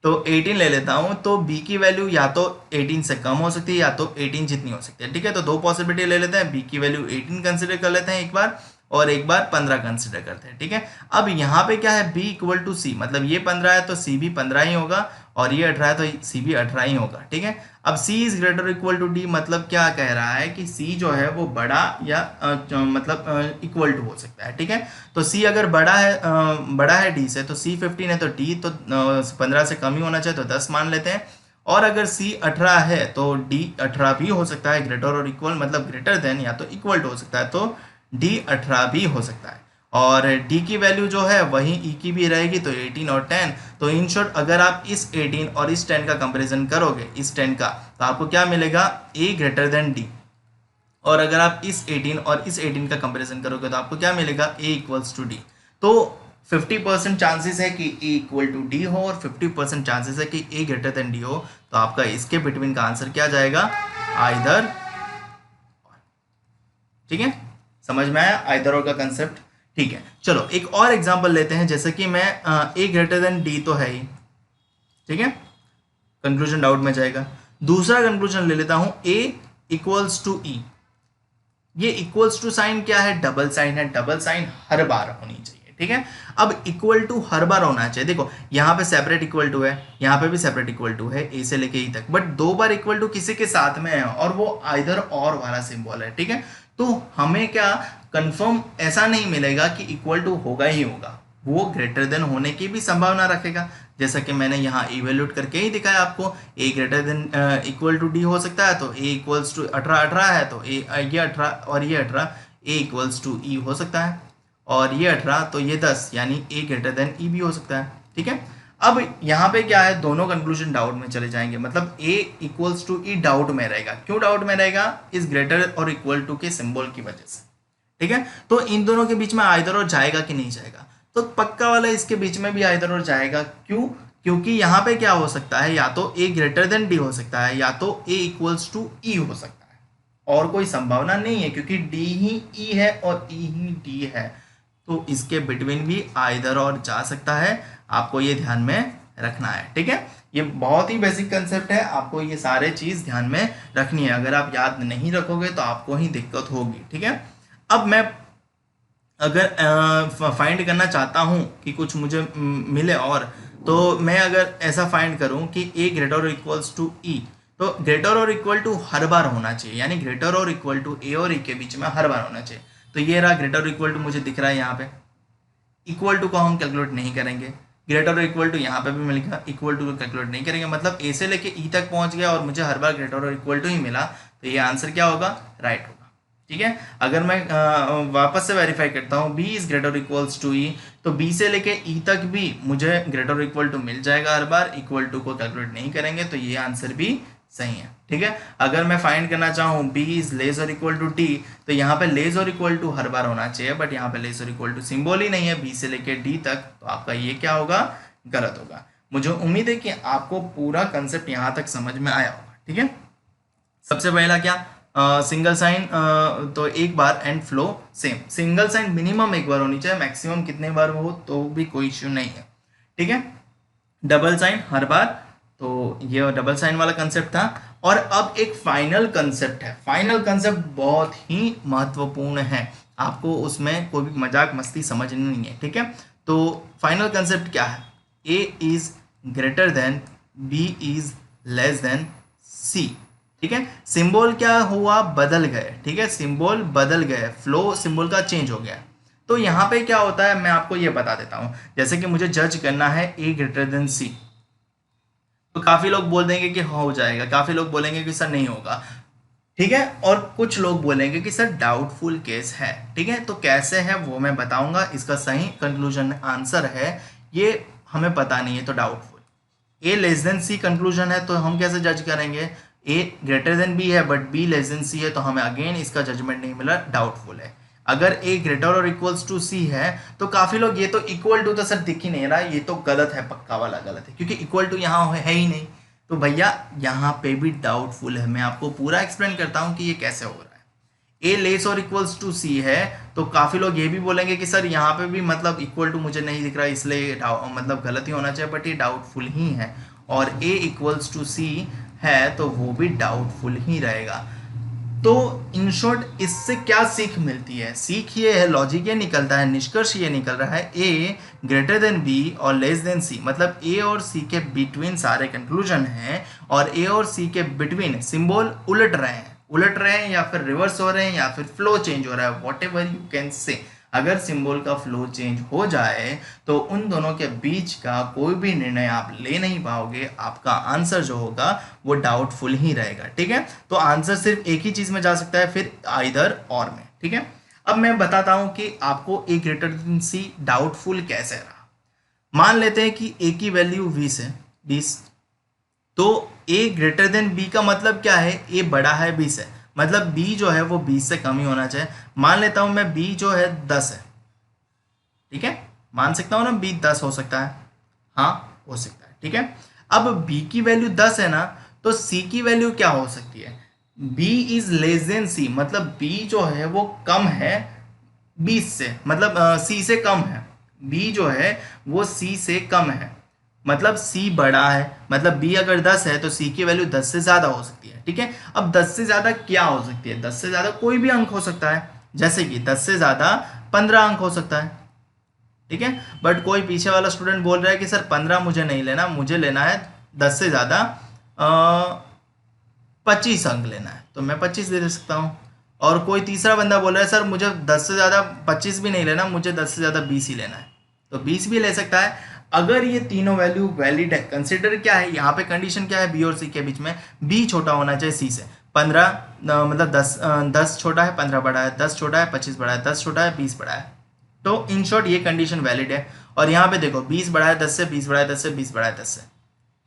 तो 18 ले लेता हूँ, तो बी की वैल्यू या तो 18 से कम हो सकती है या तो 18 जितनी हो सकती है। ठीक है, तो दो पॉसिबिलिटी ले लेते हैं, बी की वैल्यू 18 कंसिडर कर लेते हैं एक बार और एक बार 15 कंसिडर करते हैं। ठीक है, अब यहाँ पे क्या है, b इक्वल टू सी, मतलब ये 15 है तो c भी 15 ही होगा, और ये 18 है तो c भी 18 ही होगा। ठीक है, अब c is greater equal to d, मतलब क्या कह रहा है कि c जो है वो बड़ा या मतलब इक्वल टू हो सकता है। ठीक है, तो c अगर बड़ा है d से, तो c 15 है तो d तो 15 से कम ही होना चाहिए, तो 10 मान लेते हैं। और अगर c 18 है तो d 18 भी हो सकता है, ग्रेटर और इक्वल मतलब ग्रेटर देन या तो इक्वल टू हो सकता है, तो d 18 भी हो सकता है। और d की वैल्यू जो है वही e की भी रहेगी, तो 18 और 10। तो इन शॉर्ट अगर आप इस 18 और इस 10 का कंपैरिजन करोगे, इस 10 का, तो आपको क्या मिलेगा, a ग्रेटर देन d। और अगर आप इस 18 और इस 18 का कंपैरिजन करोगे तो आपको क्या मिलेगा, a इक्वल्स टू d। तो 50% चांसेस है कि a इक्वल टू d हो और 50% चांसेस है कि a ग्रेटर देन d हो, तो आपका इसके बिटवीन का आंसर क्या जाएगा, आइदर। ठीक है, समझ में आया आइदर और का कंसेप्ट। ठीक है, चलो एक और एग्जांपल लेते हैं, जैसे कि मैं a ग्रेटर देन d तो है ही। ठीक है, कंक्लूजन डाउट में जाएगा। दूसरा कंक्लूजन ले लेता हूं, a इक्वल्स टू e। ये इक्वल्स टू साइन क्या है, डबल साइन है, डबल साइन हर बार होनी चाहिए। ठीक है, अब इक्वल टू हर बार होना चाहिए। देखो यहाँ पे सेपरेट इक्वल टू है, यहाँ पे भी सेपरेट इक्वल टू है, ए से लेके ई तक, बट दो बार इक्वल टू किसी के साथ में है और वो आइदर और वाला सिंबल है। ठीक है, तो हमें क्या कंफर्म ऐसा नहीं मिलेगा कि इक्वल टू होगा ही होगा, वो ग्रेटर देन होने की भी संभावना रखेगा, जैसा कि मैंने यहाँ इवेल्यूट करके ही दिखाया आपको। a greater than equal to d हो सकता है, तो a इक्वल्स टू 18 है, तो ये 18 और ये 18 a इक्वल्स टू e हो सकता है, और ये 18 तो ये 10 यानी a ग्रेटर देन e भी हो सकता है। ठीक है, अब यहाँ पे क्या है, दोनों कंक्लूजन डाउट में चले जाएंगे, मतलब a equals to e doubt में रहेगा। क्यों डाउट में रहेगा, इस ग्रेटर और इक्वल टू के सिंबल की वजह से। ठीक है, तो इन दोनों के बीच में आइदर और जाएगा कि नहीं जाएगा, तो पक्का वाला इसके बीच में भी आइदर और जाएगा। क्यों, क्योंकि यहाँ पे क्या हो सकता है, या तो a ग्रेटर देन d हो सकता है या तो a इक्वल्स टू e हो सकता है, और कोई संभावना नहीं है, क्योंकि d ही e है और e ही d है, तो इसके बिटवीन भी आइदर और जा सकता है। आपको ये ध्यान में रखना है। ठीक है, ये बहुत ही बेसिक कंसेप्ट है, आपको ये सारे चीज ध्यान में रखनी है। अगर आप याद नहीं रखोगे तो आपको ही दिक्कत होगी। ठीक है, अब मैं अगर फाइंड करना चाहता हूँ कि कुछ मुझे मिले, और तो मैं अगर ऐसा फाइंड करूँ कि a ग्रेटर और इक्वल्स टू e, तो ग्रेटर और इक्वल टू हर बार होना चाहिए, यानी ग्रेटर और इक्वल टू a और e के बीच में हर बार होना चाहिए। तो ये रहा ग्रेटर और इक्वल टू मुझे दिख रहा है यहाँ पे, इक्वल टू को हम कैलकुलेट नहीं करेंगे, ग्रेटर और इक्वल टू यहाँ पे भी मिलेगा, इक्वल टू को कैलकुलेट नहीं करेंगे, मतलब ए से लेके ई तक पहुंच गया और मुझे हर बार ग्रेटर और इक्वल टू ही मिला, तो ये आंसर क्या होगा, राइट होगा। ठीक है, अगर मैं वापस से वेरीफाई करता हूँ B is greater equals to E, तो बी से लेके ई तक भी मुझे ग्रेटर इक्वल टू मिल जाएगा हर बार, इक्वल टू को कैलकुलेट नहीं करेंगे, तो ये आंसर भी सही है। ठीक है, अगर मैं फाइंड करना चाहूँ बी इज लेस और इक्वल टू टी, तो यहाँ पे लेस और इक्वल टू हर बार होना चाहिए, बट यहाँ पे लेस और इक्वल टू सिंबल ही नहीं है बी से लेके डी तक, तो आपका ये क्या होगा, गलत होगा। मुझे उम्मीद है कि आपको पूरा कंसेप्ट यहाँ तक समझ में आया होगा। ठीक है, सबसे पहला क्या, सिंगल साइन, तो एक बार and flow same, single sign minimum एक बार होनी चाहिए, मैक्सिमम कितने बार हो तो भी कोई इश्यू नहीं है। ठीक है, डबल साइन हर बार, तो ये डबल साइन वाला कंसेप्ट था। और अब एक फाइनल कंसेप्ट है, फाइनल कंसेप्ट बहुत ही महत्वपूर्ण है, आपको उसमें कोई भी मजाक मस्ती समझनी नहीं है। ठीक है, तो फाइनल कंसेप्ट क्या है, A is greater than B is less than C. ठीक है, सिंबल क्या हुआ, बदल गए। ठीक है, सिंबल बदल गए, फ्लो सिंबल का चेंज हो गया। तो यहाँ पे क्या होता है मैं आपको ये बता देता हूँ, जैसे कि मुझे जज करना है ए ग्रेटर देन सी, तो काफी लोग बोल देंगे कि हो जाएगा, काफी लोग बोलेंगे कि सर नहीं होगा। ठीक है, और कुछ लोग बोलेंगे कि सर डाउटफुल केस है। ठीक है, तो कैसे है वो मैं बताऊंगा, इसका सही कंक्लूजन आंसर है ये हमें पता नहीं है तो डाउटफुल। ए लेस देन सी कंक्लूजन है तो हम कैसे जज करेंगे, ए ग्रेटर देन बी है बट बी लेस देन सी है, तो हमें अगेन इसका जजमेंट नहीं मिला, डाउटफुल है। अगर ए ग्रेटर और इक्वल्स टू सी है तो काफी लोग ये तो इक्वल टू तो सर दिख ही नहीं रहा, ये तो गलत है, पक्का वाला गलत है, क्योंकि इक्वल टू यहाँ है ही नहीं, तो भैया यहाँ पे भी डाउटफुल है। मैं आपको पूरा एक्सप्लेन करता हूँ कि ये कैसे हो रहा है। ए लेस और इक्वल्स टू सी है तो काफी लोग ये भी बोलेंगे कि सर यहाँ पे भी मतलब इक्वल टू मुझे नहीं दिख रहा, इसलिए मतलब गलत ही होना चाहिए, बट ये डाउटफुल ही है। और ए इक्वल्स टू सी है तो वो भी डाउटफुल ही रहेगा। तो इन शॉर्ट इससे क्या सीख मिलती है, सीख ये है, लॉजिक ये निकलता है, निष्कर्ष ये निकल रहा है, ए ग्रेटर देन बी और लेस देन सी, मतलब ए और सी के बिटवीन सारे कंक्लूजन हैं, और ए और सी के बिटवीन सिंबल उलट रहे हैं या फिर रिवर्स हो रहे हैं या फिर फ्लो चेंज हो रहा है, वॉट एवर यू कैन से। अगर सिंबल का फ्लो चेंज हो जाए तो उन दोनों के बीच का कोई भी निर्णय आप ले नहीं पाओगे, आपका आंसर जो होगा वो डाउटफुल ही रहेगा। ठीक है, तो आंसर सिर्फ एक ही चीज में जा सकता है, फिर आइदर और में। ठीक है, अब मैं बताता हूं कि आपको ए ग्रेटर देन सी डाउटफुल कैसे रहा। मान लेते हैं कि ए की वैल्यू 20 है, तो ए ग्रेटर देन बी का मतलब क्या है, ए बड़ा है 20 है, मतलब बी जो है वो 20 से कम ही होना चाहिए। मान लेता हूं मैं बी जो है 10 है। ठीक है, मान सकता हूं ना बी 10 हो सकता है, हाँ हो सकता है। ठीक है, अब बी की वैल्यू 10 है ना, तो सी की वैल्यू क्या हो सकती है, बी इज लेस देन सी, मतलब बी जो है वो कम है 20 से, मतलब सी से कम है, बी जो है वो सी से कम है, मतलब सी बड़ा है, मतलब बी अगर 10 है तो सी की वैल्यू 10 से ज़्यादा हो सकती है। ठीक है, अब 10 से ज़्यादा क्या हो सकती है, 10 से ज़्यादा कोई भी अंक हो सकता है, जैसे कि 10 से ज़्यादा 15 अंक हो सकता है। ठीक है, बट कोई पीछे वाला स्टूडेंट बोल रहा है कि सर 15 मुझे नहीं लेना, मुझे लेना है 10 से ज़्यादा 25 अंक लेना है, तो मैं 25 दे सकता हूँ। और कोई तीसरा बंदा बोल रहा है सर मुझे 10 से ज़्यादा 25 भी नहीं लेना, मुझे 10 से ज़्यादा 20 ही लेना है, तो 20 भी ले सकता है। अगर ये तीनों वैल्यू वैलिड है, कंसिडर क्या है यहाँ पे कंडीशन क्या है, बी और सी के बीच में, बी छोटा होना चाहिए सी से। 15 मतलब 10 छोटा है 15 बड़ा है, 10 छोटा है 25 बड़ा है, 10 छोटा है 20 बड़ा है, तो इन शॉर्ट ये कंडीशन वैलिड है। और यहाँ पे देखो 20 बड़ा है 10 से, 20 बड़ा है 10 से, 20 बड़ा है 10 से।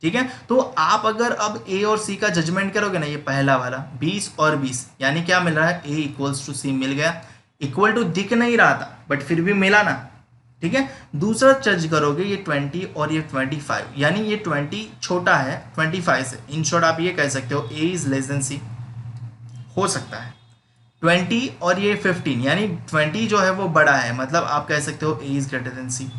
ठीक है, तो आप अगर अब ए और सी का जजमेंट करोगे ना, ये पहला वाला 20 और 20, यानी क्या मिल रहा है, ए इक्वल्स टू सी मिल गया, इक्वल टू दिख नहीं रहा था बट फिर भी मिला ना। ठीक है, दूसरा जज करोगे ये 20 और ये 25, यानी ये 20 छोटा है 25 से, इन शॉर्ट आप ये कह सकते हो ए इज लेस देन सी, हो सकता है। 20 और ये 15, यानी 20 जो है वो बड़ा है, मतलब आप कह सकते हो ए इज ग्रेटर देन सी।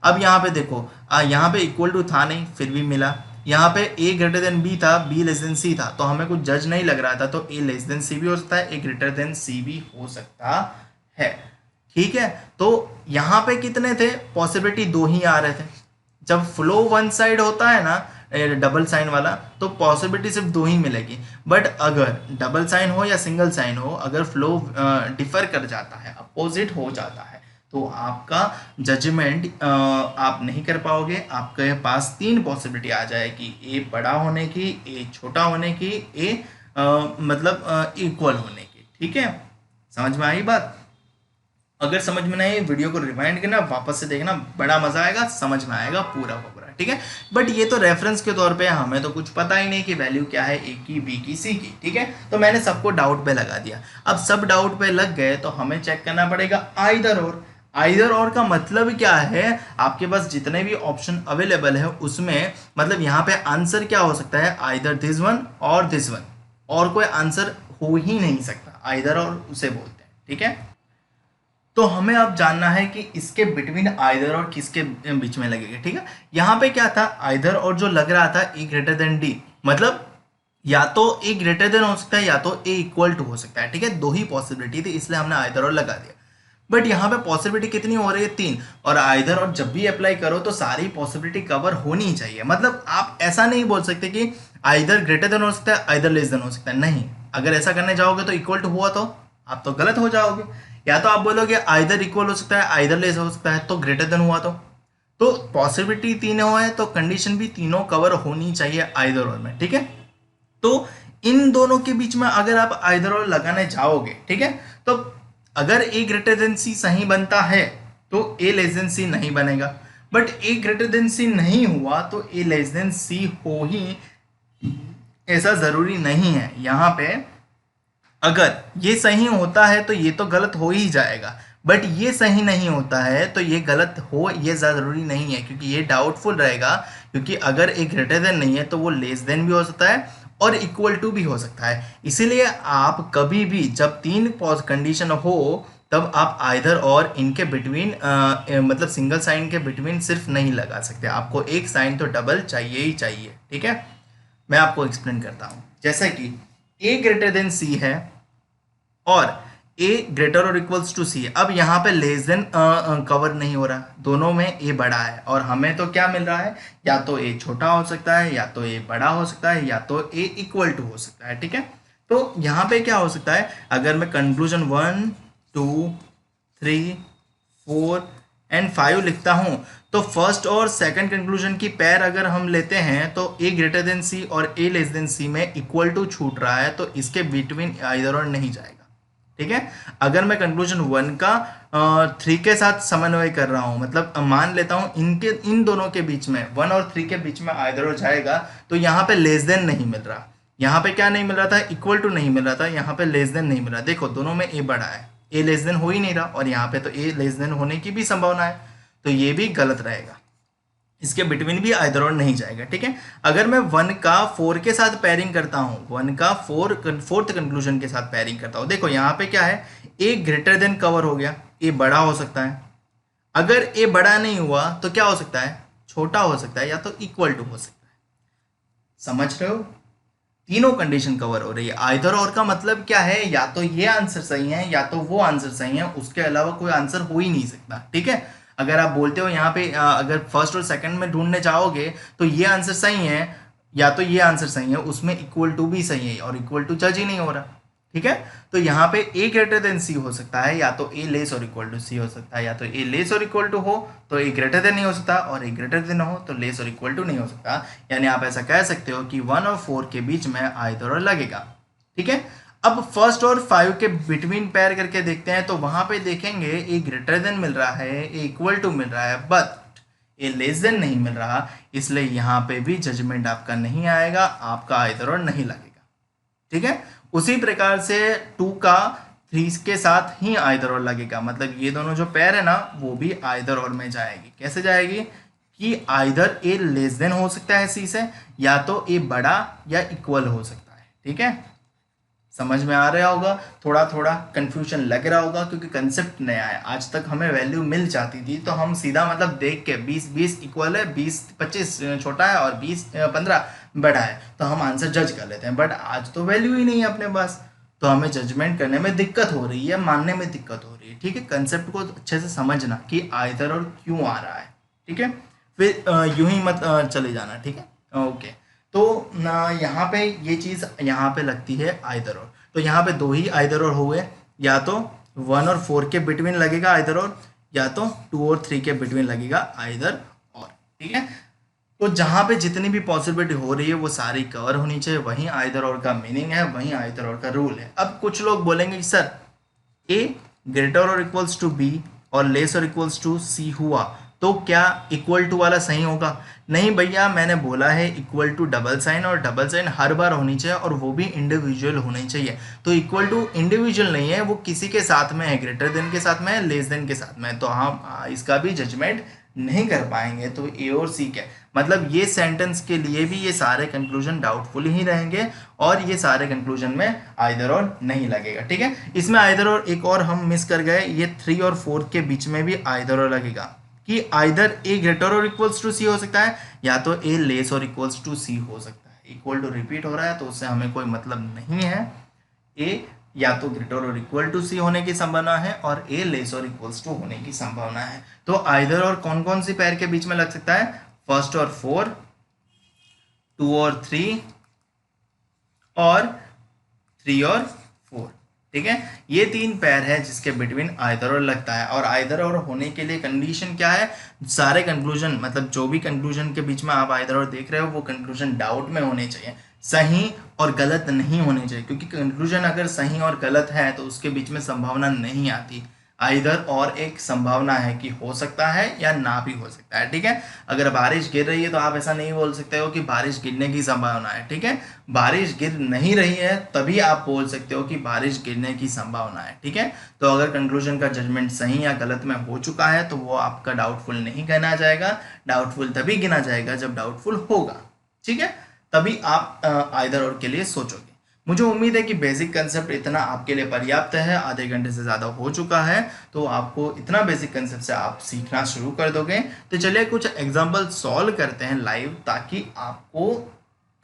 अब यहाँ पे देखो यहाँ पे इक्वल टू था नहीं फिर भी मिला, यहाँ पे ए ग्रेटर देन बी था, बी लेस देन सी था, तो हमें कुछ जज नहीं लग रहा था, तो ए लेस देन सी भी हो सकता है, ए ग्रेटर देन सी भी हो सकता है। ठीक है, तो यहाँ पे कितने थे, पॉसिबिलिटी 2 ही आ रहे थे। जब फ्लो वन साइड होता है ना डबल साइन वाला, तो पॉसिबिलिटी सिर्फ 2 ही मिलेगी, बट अगर डबल साइन हो या सिंगल साइन हो, अगर फ्लो डिफर कर जाता है, अपोजिट हो जाता है, तो आपका जजमेंट आप नहीं कर पाओगे। आपके पास 3 पॉसिबिलिटी आ जाएगी, ए बड़ा होने की, ए छोटा होने की, ए मतलब इक्वल होने की। ठीक है, समझ में आई बात? अगर समझ में नहीं, वीडियो को रिवाइंड करना, वापस से देखना, बड़ा मजा आएगा, समझ में आएगा पूरा का पूरा। ठीक है, बट ये तो रेफरेंस के तौर पे, हमें तो कुछ पता ही नहीं कि वैल्यू क्या है ए की, बी की, सी की। ठीक है, तो मैंने सबको डाउट पे लगा दिया। अब सब डाउट पे लग गए तो हमें चेक करना पड़ेगा आइदर और। आइदर और का मतलब क्या है, आपके पास जितने भी ऑप्शन अवेलेबल है उसमें मतलब यहाँ पे आंसर क्या हो सकता है, आइदर दिस वन और दिस वन, और कोई आंसर हो ही नहीं सकता। आइदर और उसे बोलते हैं। ठीक है, तो हमें अब जानना है कि इसके बिटवीन आइदर और किसके बीच में लगेगा। ठीक है, यहाँ पे क्या था, आइदर और जो लग रहा था ए ग्रेटर देन डी, मतलब या तो ए ग्रेटर देन हो सकता है या तो ए इक्वल टू हो सकता है। ठीक है, 2 ही पॉसिबिलिटी थी, इसलिए हमने आइदर और लगा दिया। बट यहाँ पे पॉसिबिलिटी कितनी हो रही है, 3। और आइदर और जब भी अप्लाई करो तो सारी पॉसिबिलिटी कवर होनी चाहिए। मतलब आप ऐसा नहीं बोल सकते कि आइदर ग्रेटर देन हो सकता है, आइदर लेस देन हो सकता है। नहीं, अगर ऐसा करने जाओगे तो इक्वल टू हुआ तो आप तो गलत हो जाओगे। या तो आप बोलोगे आइदर इक्वल हो सकता है, आइदर लेस हो सकता है, तो ग्रेटर देन हुआ तो पॉसिबिलिटी तीनों है, तो कंडीशन भी तीनों कवर होनी चाहिए आइदर और में। ठीक है, तो इन दोनों के बीच में अगर आप आइदर और लगाने जाओगे, ठीक है, तो अगर ए ग्रेटर देन सी सही बनता है तो ए लेस देन सी नहीं बनेगा। बट ए ग्रेटर देन सी नहीं हुआ तो ए लेस देन सी हो ही, ऐसा जरूरी नहीं है। यहाँ पे अगर ये सही होता है तो ये तो गलत हो ही जाएगा, बट ये सही नहीं होता है तो ये गलत हो, ये जरूरी नहीं है, क्योंकि ये डाउटफुल रहेगा। क्योंकि अगर एक ग्रेटर देन नहीं है तो वो लेस देन भी हो सकता है और इक्वल टू भी हो सकता है। इसीलिए आप कभी भी जब 3 कंडीशन हो तब आप आइदर और इनके बिटवीन मतलब सिंगल साइन के बिटवीन सिर्फ नहीं लगा सकते, आपको एक साइन तो डबल चाहिए ही चाहिए। ठीक है, मैं आपको एक्सप्लेन करता हूँ। जैसे कि ए ग्रेटर देन सी है और ए ग्रेटर और इक्वल्स टू सी है। अब यहाँ पे लेस देन कवर नहीं हो रहा, दोनों में ए बड़ा है, और हमें तो क्या मिल रहा है, या तो ए छोटा हो सकता है, या तो ए बड़ा हो सकता है, या तो ए इक्वल टू हो सकता है। ठीक है, तो यहाँ पे क्या हो सकता है, अगर मैं कंक्लूजन 1 2 3 4 एंड 5 लिखता हूँ तो फर्स्ट और सेकंड कंक्लूजन की पैर अगर हम लेते हैं तो ए ग्रेटर देन सी और ए लेस देन सी में इक्वल टू छूट रहा है, तो इसके बिटवीन आइदर और नहीं जाएगा। ठीक है, अगर मैं कंक्लूजन 1 का 3 के साथ समन्वय कर रहा हूँ, मतलब मान लेता हूँ इन दोनों के बीच में 1 और 3 के बीच में आइदर और जाएगा, तो यहाँ पे लेस देन नहीं मिल रहा, यहाँ पे क्या नहीं मिल रहा था, इक्वल टू नहीं मिल रहा था, यहाँ पे लेस देन नहीं मिल रहा। देखो दोनों में ए बड़ा है, ए लेस देन हो ही नहीं रहा, और यहाँ पे तो ए लेस देन होने की भी संभावना है, तो ये भी गलत रहेगा, इसके बिटवीन भी आइदर और नहीं जाएगा। ठीक है, अगर मैं 1 का 4 के साथ पेयरिंग करता हूँ, 1 का 4th कंक्लूजन के साथ पेयरिंग करता हूँ, देखो यहाँ पे क्या है, ए ग्रेटर देन कवर हो गया, ए बड़ा हो सकता है। अगर ए बड़ा नहीं हुआ तो क्या हो सकता है, छोटा हो सकता है, या तो इक्वल टू हो सकता है। समझ रहे हो, तीनों कंडीशन कवर हो रही है। आइदर और का मतलब क्या है, या तो ये आंसर सही है या तो वो आंसर सही है, उसके अलावा कोई आंसर हो ही नहीं सकता। ठीक है, अगर आप बोलते हो यहाँ पे अगर फर्स्ट और सेकंड में ढूंढने जाओगे तो ये आंसर सही है या तो ये आंसर सही है, उसमें इक्वल टू भी सही है और इक्वल टू जज ही नहीं हो रहा। ठीक है, तो यहाँ पे ए ग्रेटर देन सी हो सकता है, या तो ए लेस और इक्वल टू सी हो सकता है, या तो ए लेस और इक्वल टू हो तो ए ग्रेटर देन नहीं हो सकता, और ए ग्रेटर देन हो तो लेस और इक्वल टू नहीं हो सकता। यानी आप ऐसा कह सकते हो कि 1 और 4 के बीच में आइदर और लगेगा। ठीक है, अब फर्स्ट और 5 के बिटवीन पेयर करके देखते हैं, तो वहां पे देखेंगे ए ग्रेटर देन मिल रहा है, ए इक्वल टू मिल रहा है, बट ए लेस देन नहीं मिल रहा, इसलिए यहाँ पे भी जजमेंट आपका नहीं आएगा, आपका आइदर और नहीं लगेगा। ठीक है, उसी प्रकार से 2 का 3 के साथ ही आइदर और लगेगा, मतलब ये दोनों जो पेयर है ना वो भी आइदर और में जाएगी। कैसे जाएगी कि आइदर ए लेस देन हो सकता है सी से, या तो ए बड़ा या इक्वल हो सकता है। ठीक है, समझ में आ रहा होगा, थोड़ा थोड़ा कंफ्यूजन लग रहा होगा क्योंकि कंसेप्ट नया है। आज तक हमें वैल्यू मिल जाती थी तो हम सीधा मतलब देख के 20 इक्वल है, 20-25 छोटा है और 20-15 बड़ा है, तो हम आंसर जज कर लेते हैं। बट आज तो वैल्यू ही नहीं है अपने पास, तो हमें जजमेंट करने में दिक्कत हो रही है, मानने में दिक्कत हो रही है। ठीक है, कंसेप्ट को अच्छे से समझना कि आइदर और क्यों आ रहा है। ठीक है, फिर यूं ही मत चले जाना। ठीक है, ओके, तो यहाँ पे ये चीज़ यहाँ पे लगती है आइदर और, तो यहाँ पे 2 ही आइदर और हुए, या तो 1 और 4 के बिटवीन लगेगा आइदर और, या तो 2 और 3 के बिटवीन लगेगा आइदर और, ठीक है। तो जहाँ पे जितनी भी पॉसिबिलिटी हो रही है वो सारी कवर होनी चाहिए, वहीं आइदर और का मीनिंग है, वहीं आइदर और का रूल है। अब कुछ लोग बोलेंगे कि सर ए ग्रेटर और इक्वल्स टू बी और लेस और इक्वल्स टू सी हुआ तो क्या इक्वल टू वाला सही होगा? नहीं भैया, मैंने बोला है इक्वल टू डबल साइन, और डबल साइन हर बार होनी चाहिए और वो भी इंडिविजुअल होनी चाहिए। तो इक्वल टू इंडिविजुअल नहीं है, वो किसी के साथ में है, ग्रेटर देन के साथ में है, लेस देन के साथ में है, तो हम इसका भी जजमेंट नहीं कर पाएंगे। तो ए और सी क्या मतलब, ये सेंटेंस के लिए भी ये सारे कंक्लूजन डाउटफुल ही रहेंगे और ये सारे कंक्लूजन में आइदर और नहीं लगेगा, ठीक है। इसमें आइदर और एक और हम मिस कर गए, ये 3 और 4 के बीच में भी आइदर और लगेगा कि आइदर ए ग्रेटर और इक्वल्स टू सी हो सकता है या तो ए लेस और इक्वल्स टू सी हो सकता है। इक्वल टू रिपीट हो रहा है तो उससे हमें कोई मतलब नहीं है। ए या तो ग्रेटर और इक्वल टू सी होने की संभावना है और ए लेस और इक्वल्स टू होने की संभावना है। तो आइदर और कौन कौन सी पैर के बीच में लग सकता है? 1 और 4, 2 और 3 और 3 और 4, ठीक है। ये 3 पैर है जिसके बिटवीन आइदर और लगता है। और आइदर और होने के लिए कंडीशन क्या है? सारे कंक्लूजन मतलब जो भी कंक्लूजन के बीच में आप आइदर और देख रहे हो वो कंक्लूजन डाउट में होने चाहिए, सही और गलत नहीं होने चाहिए, क्योंकि कंक्लूजन अगर सही और गलत है तो उसके बीच में संभावना नहीं आती। आइदर और एक संभावना है कि हो सकता है या ना भी हो सकता है, ठीक है। अगर बारिश गिर रही है तो आप ऐसा नहीं बोल सकते हो कि बारिश गिरने की संभावना है, ठीक है। बारिश गिर नहीं रही है तभी आप बोल सकते हो कि बारिश गिरने की संभावना है, ठीक है। तो अगर कंक्लूजन का जजमेंट सही या गलत में हो चुका है तो वो आपका डाउटफुल नहीं गिना जाएगा। डाउटफुल तभी गिना जाएगा जब डाउटफुल होगा, ठीक है, तभी आप आइदर और के लिए सोचोगे। मुझे उम्मीद है कि बेसिक कंसेप्ट इतना आपके लिए पर्याप्त है। आधे घंटे से ज़्यादा हो चुका है तो आपको इतना बेसिक कंसेप्ट से आप सीखना शुरू कर दोगे। तो चलिए कुछ एग्जांपल सॉल्व करते हैं लाइव, ताकि आपको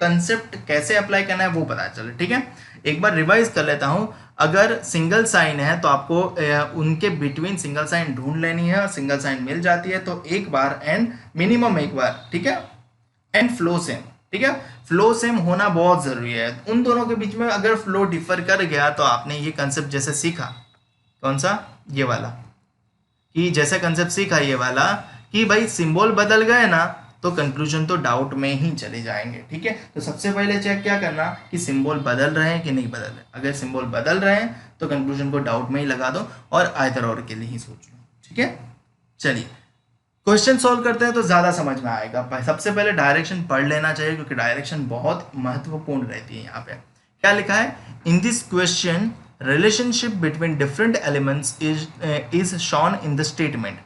कंसेप्ट कैसे अप्लाई करना है वो पता चले, ठीक है। एक बार रिवाइज कर लेता हूँ। अगर सिंगल साइन है तो आपको उनके बिटवीन सिंगल साइन ढूंढ लेनी है, और सिंगल साइन मिल जाती है तो एक बार एंड मिनिमम एक बार, ठीक है, एंड फ्लो सेम, ठीक है। फ्लो सेम होना बहुत जरूरी है। उन दोनों के बीच में अगर फ्लो डिफर कर गया तो आपने ये कंसेप्ट जैसे सीखा, कौन सा, ये वाला, कि जैसे कंसेप्ट सीखा ये वाला कि भाई सिंबल बदल गए ना तो कंक्लूजन तो डाउट में ही चले जाएंगे, ठीक है। तो सबसे पहले चेक क्या करना कि सिंबल बदल रहे हैं कि नहीं बदल रहे। अगर सिंबल बदल रहे हैं तो कंक्लूजन को डाउट में ही लगा दो और आइदर और के लिए ही सोच लो, ठीक है। चलिए क्वेश्चन सॉल्व करते हैं तो ज़्यादा समझ में आएगा। सबसे पहले डायरेक्शन पढ़ लेना चाहिए क्योंकि डायरेक्शन बहुत महत्वपूर्ण रहती है। यहाँ पे क्या लिखा है? In this question relationship between different elements is shown in the statement.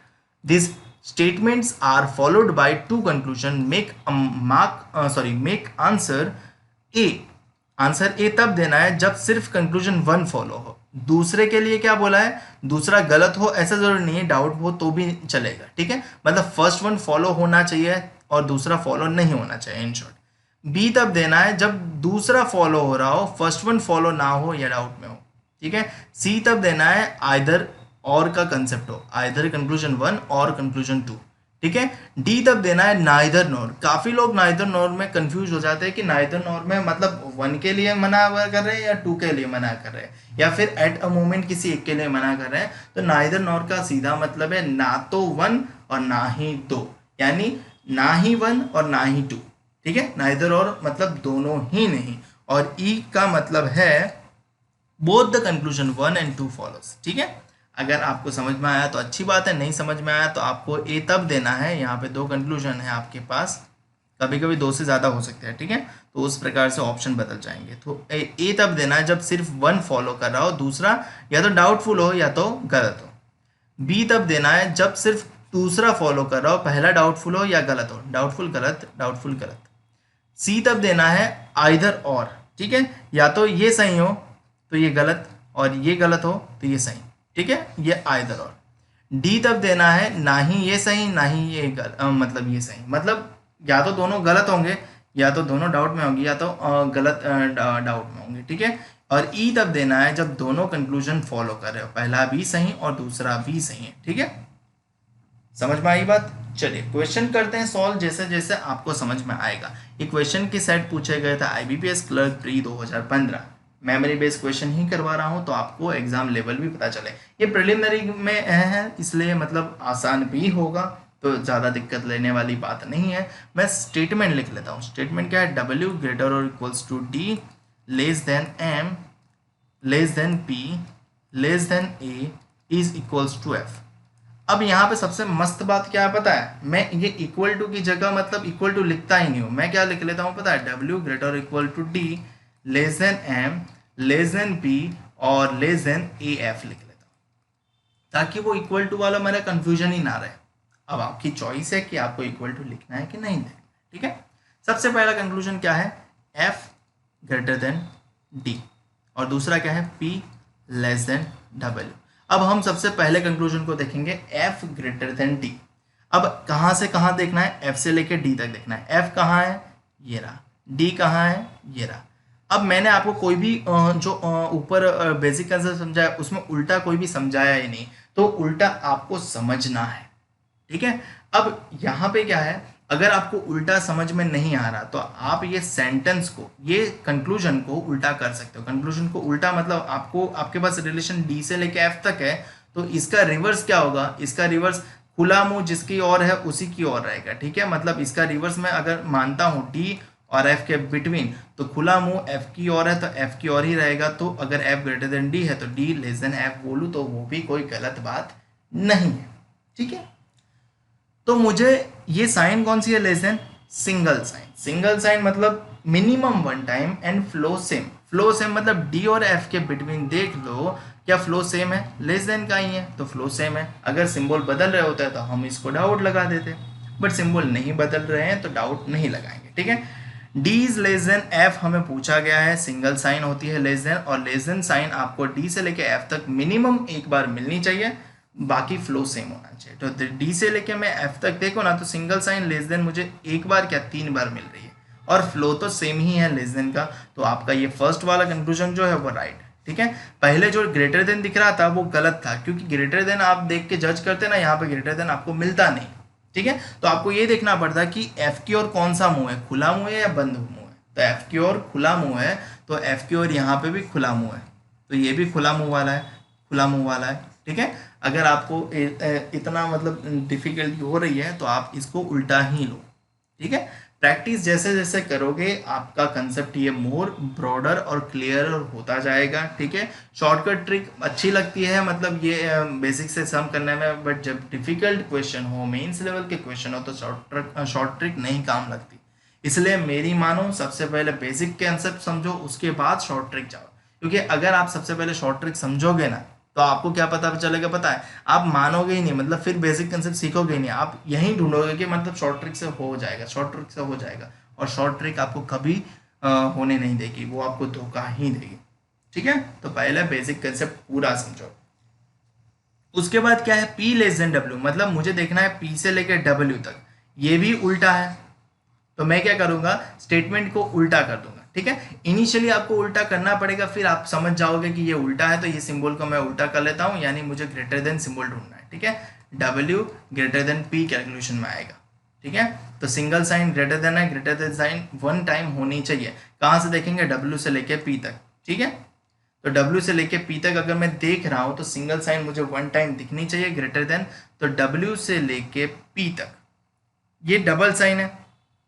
This statements are followed by two conclusion. Make answer A. Answer A तब देना है जब सिर्फ कंक्लूजन 1 फॉलो हो। दूसरे के लिए क्या बोला है? दूसरा गलत हो ऐसा जरूरी नहीं है, डाउट हो तो भी चलेगा, ठीक है। मतलब फर्स्ट वन फॉलो होना चाहिए और दूसरा फॉलो नहीं होना चाहिए, इन शॉर्ट। बी तब देना है जब दूसरा फॉलो हो रहा हो, फर्स्ट वन फॉलो ना हो या डाउट में हो, ठीक है। सी तब देना है आइदर और का कंसेप्ट हो, आइदर कंक्लूजन 1 और कंक्लूजन 2, ठीक है। डी तब देना है नाइदर नॉर। काफी लोग नाइदर नॉर में कंफ्यूज हो जाते हैं कि नाइदर नॉर में मतलब 1 के लिए मना कर रहे हैं या 2 के लिए मना कर रहे हैं या फिर एट अ मोमेंट किसी एक के लिए मना कर रहे हैं। तो नाइदर नॉर का सीधा मतलब है ना तो 1 और ना ही 2, यानी ना ही 1 और ना ही 2, ठीक है। नाइदर और मतलब दोनों ही नहीं। और ई का मतलब है both the conclusion 1 and 2 follows, ठीक है। अगर आपको समझ में आया तो अच्छी बात है, नहीं समझ में आया तो आपको ए तब देना है। यहाँ पे 2 कंक्लूजन है आपके पास, कभी कभी 2 से ज़्यादा हो सकते हैं, ठीक है। तो उस प्रकार से ऑप्शन बदल जाएंगे। तो ए तब देना है जब सिर्फ 1 फॉलो कर रहा हो, दूसरा या तो डाउटफुल हो या तो गलत हो। बी तब देना है जब सिर्फ दूसरा फॉलो कर रहा हो, पहला डाउटफुल हो या गलत हो, डाउटफुल गलत, डाउटफुल गलत। सी तब देना है आइदर और, ठीक है, या तो ये सही हो तो ये गलत और ये गलत हो तो ये सही, ठीक है, ये आइदर और। डी तब देना है ना ही ये सही ना ही ये मतलब ये सही, मतलब या तो दोनों गलत होंगे या तो दोनों डाउट में होंगे या तो गलत डाउट में होंगे, ठीक है। और ई तब देना है जब दोनों कंक्लूजन फॉलो कर रहे हो, पहला भी सही और दूसरा भी सही है, ठीक है। समझ में आई बात? चलिए क्वेश्चन करते हैं सॉल्व, जैसे जैसे आपको समझ में आएगा। ये क्वेश्चन के सेट पूछे गए थे IBPS clerk pre 2015, memory based question ही करवा रहा हूँ, तो आपको एग्जाम लेवल भी पता चले। ये प्रिलिमिनरी में है, इसलिए मतलब आसान भी होगा, तो ज़्यादा दिक्कत लेने वाली बात नहीं है। मैं स्टेटमेंट लिख लेता हूँ। स्टेटमेंट क्या है? W ग्रेटर और equals to D, less than M, less than P, less than A is equals to F। अब यहाँ पे सबसे मस्त बात क्या है पता है? मैं ये इक्वल टू की जगह मतलब इक्वल टू लिखता ही नहीं हूँ, मैं क्या लिख लेता हूँ पता है? W ग्रेटर और equal to D, less than M, less than P और लेस देन AF लिख लेता हूँ, ताकि वो इक्वल टू वाला मेरा कंफ्यूजन ही ना रहे। अब आपकी चॉइस है कि आपको इक्वल टू लिखना है कि नहीं लिखना, ठीक है। सबसे पहला कंक्लूजन क्या है? F ग्रेटर देन D, और दूसरा क्या है? P less then W। अब हम सबसे पहले कंक्लूजन को देखेंगे, F ग्रेटर देन D। अब कहाँ से कहाँ देखना है? F से लेके D तक देखना है। F कहाँ है? ये रहा। D कहाँ है? ये रहा। अब मैंने आपको कोई भी जो ऊपर बेसिक कंसेप्ट समझाया उसमें उल्टा कोई भी समझाया ही नहीं, तो उल्टा आपको समझना है, ठीक है। अब यहाँ पे क्या है, अगर आपको उल्टा समझ में नहीं आ रहा तो आप ये सेंटेंस को, ये कंक्लूजन को उल्टा कर सकते हो। कंक्लूजन को उल्टा मतलब आपको, आपके पास रिलेशन डी से लेके एफ तक है, तो इसका रिवर्स क्या होगा? इसका रिवर्स खुला मुंह जिसकी ओर है उसी की ओर रहेगा, ठीक है। मतलब इसका रिवर्स मैं अगर मानता हूँ डी और एफ के बिटवीन, तो खुला मुंह एफ की ओर है तो एफ की ओर ही रहेगा। तो अगर एफ ग्रेटर देन डी है तो डी लेस देन एफ बोलूँ तो वो भी कोई गलत बात नहीं है, ठीक है। तो मुझे ये साइन कौन सी है? Less than single sign. Single sign मतलब minimum one time and flow same. Flow same मतलब डी और एफ के बिटवीन देख लो, क्या फ्लो सेम है? लेस देन का ही है तो फ्लो सेम है। अगर सिंबल बदल रहे होते हैं तो हम इसको डाउट लगा देते, बट सिंबल नहीं बदल रहे हैं तो डाउट नहीं लगाएंगे, ठीक है। D is less then F हमें पूछा गया है, सिंगल साइन होती है लेस देन, और लेस देन साइन आपको डी से लेके एफ तक मिनिमम एक बार मिलनी चाहिए, बाकी फ्लो सेम होना चाहिए। तो डी से लेके मैं एफ तक देखो ना, तो सिंगल साइन लेस देन मुझे एक बार क्या 3 बार मिल रही है, और फ्लो तो सेम ही है लेस देन का। तो आपका ये फर्स्ट वाला कंक्लूजन जो है वो राइट, ठीक है। पहले जो ग्रेटर देन दिख रहा था वो गलत था, क्योंकि ग्रेटर देन आप देख के जज करते ना, यहाँ पे ग्रेटर देन आपको मिलता नहीं, ठीक है। तो आपको ये देखना पड़ता कि एफ की ओर कौन सा मुंह है, खुला मुंह है या बंद मुंह है। तो एफ की ओर खुला मुंह है, तो एफ की ओर यहाँ पे भी खुला मुंह है, तो ये भी खुला मुंह वाला है, खुला मुंह वाला है, ठीक है। अगर आपको इतना मतलब डिफिकल्टी हो रही है तो आप इसको उल्टा ही लो, ठीक है। प्रैक्टिस जैसे जैसे करोगे आपका कंसेप्ट ये मोर ब्रॉडर और क्लियर होता जाएगा, ठीक है। शॉर्टकट ट्रिक अच्छी लगती है, मतलब ये बेसिक से सम करने में, बट जब डिफिकल्ट क्वेश्चन हो, मेंस लेवल के क्वेश्चन हो, तो शॉर्ट ट्रिक नहीं काम लगती। इसलिए मेरी मानो सबसे पहले बेसिक कंसेप्ट समझो, उसके बाद शॉर्ट ट्रिक जाओ, क्योंकि अगर आप सबसे पहले शॉर्ट ट्रिक समझोगे ना, तो आपको क्या पता चलेगा पता है? आप मानोगे ही नहीं, मतलब फिर बेसिक कंसेप्ट सीखोगे ही नहीं, आप यही ढूंढोगे कि मतलब शॉर्ट ट्रिक से हो जाएगा, शॉर्ट ट्रिक से हो जाएगा, और शॉर्ट ट्रिक आपको कभी होने नहीं देगी, वो आपको धोखा ही देगी, ठीक है। तो पहले बेसिक कंसेप्ट पूरा समझो। उसके बाद क्या है? P लेस देन W, मतलब मुझे देखना है P से लेकर W तक, ये भी उल्टा है, तो मैं क्या करूंगा? स्टेटमेंट को उल्टा कर दूंगा, ठीक है। इनिशियली आपको उल्टा करना पड़ेगा, फिर आप समझ जाओगे कि ये उल्टा है, तो ये सिंबल को मैं उल्टा कर लेता हूं, यानी मुझे ग्रेटर देन सिंबल ढूंढना है, ठीक है। W greater than P calculation में आएगा, ठीक है। तो सिंगल साइन ग्रेटर देन है, greater than sign one time होनी चाहिए। कहाँ से देखेंगे? W से लेके P तक, ठीक है। तो W से लेके P तक अगर मैं देख रहा हूं तो सिंगल साइन मुझे वन टाइम दिखनी चाहिए ग्रेटर देन, तो W से लेके P तक ये डबल साइन है,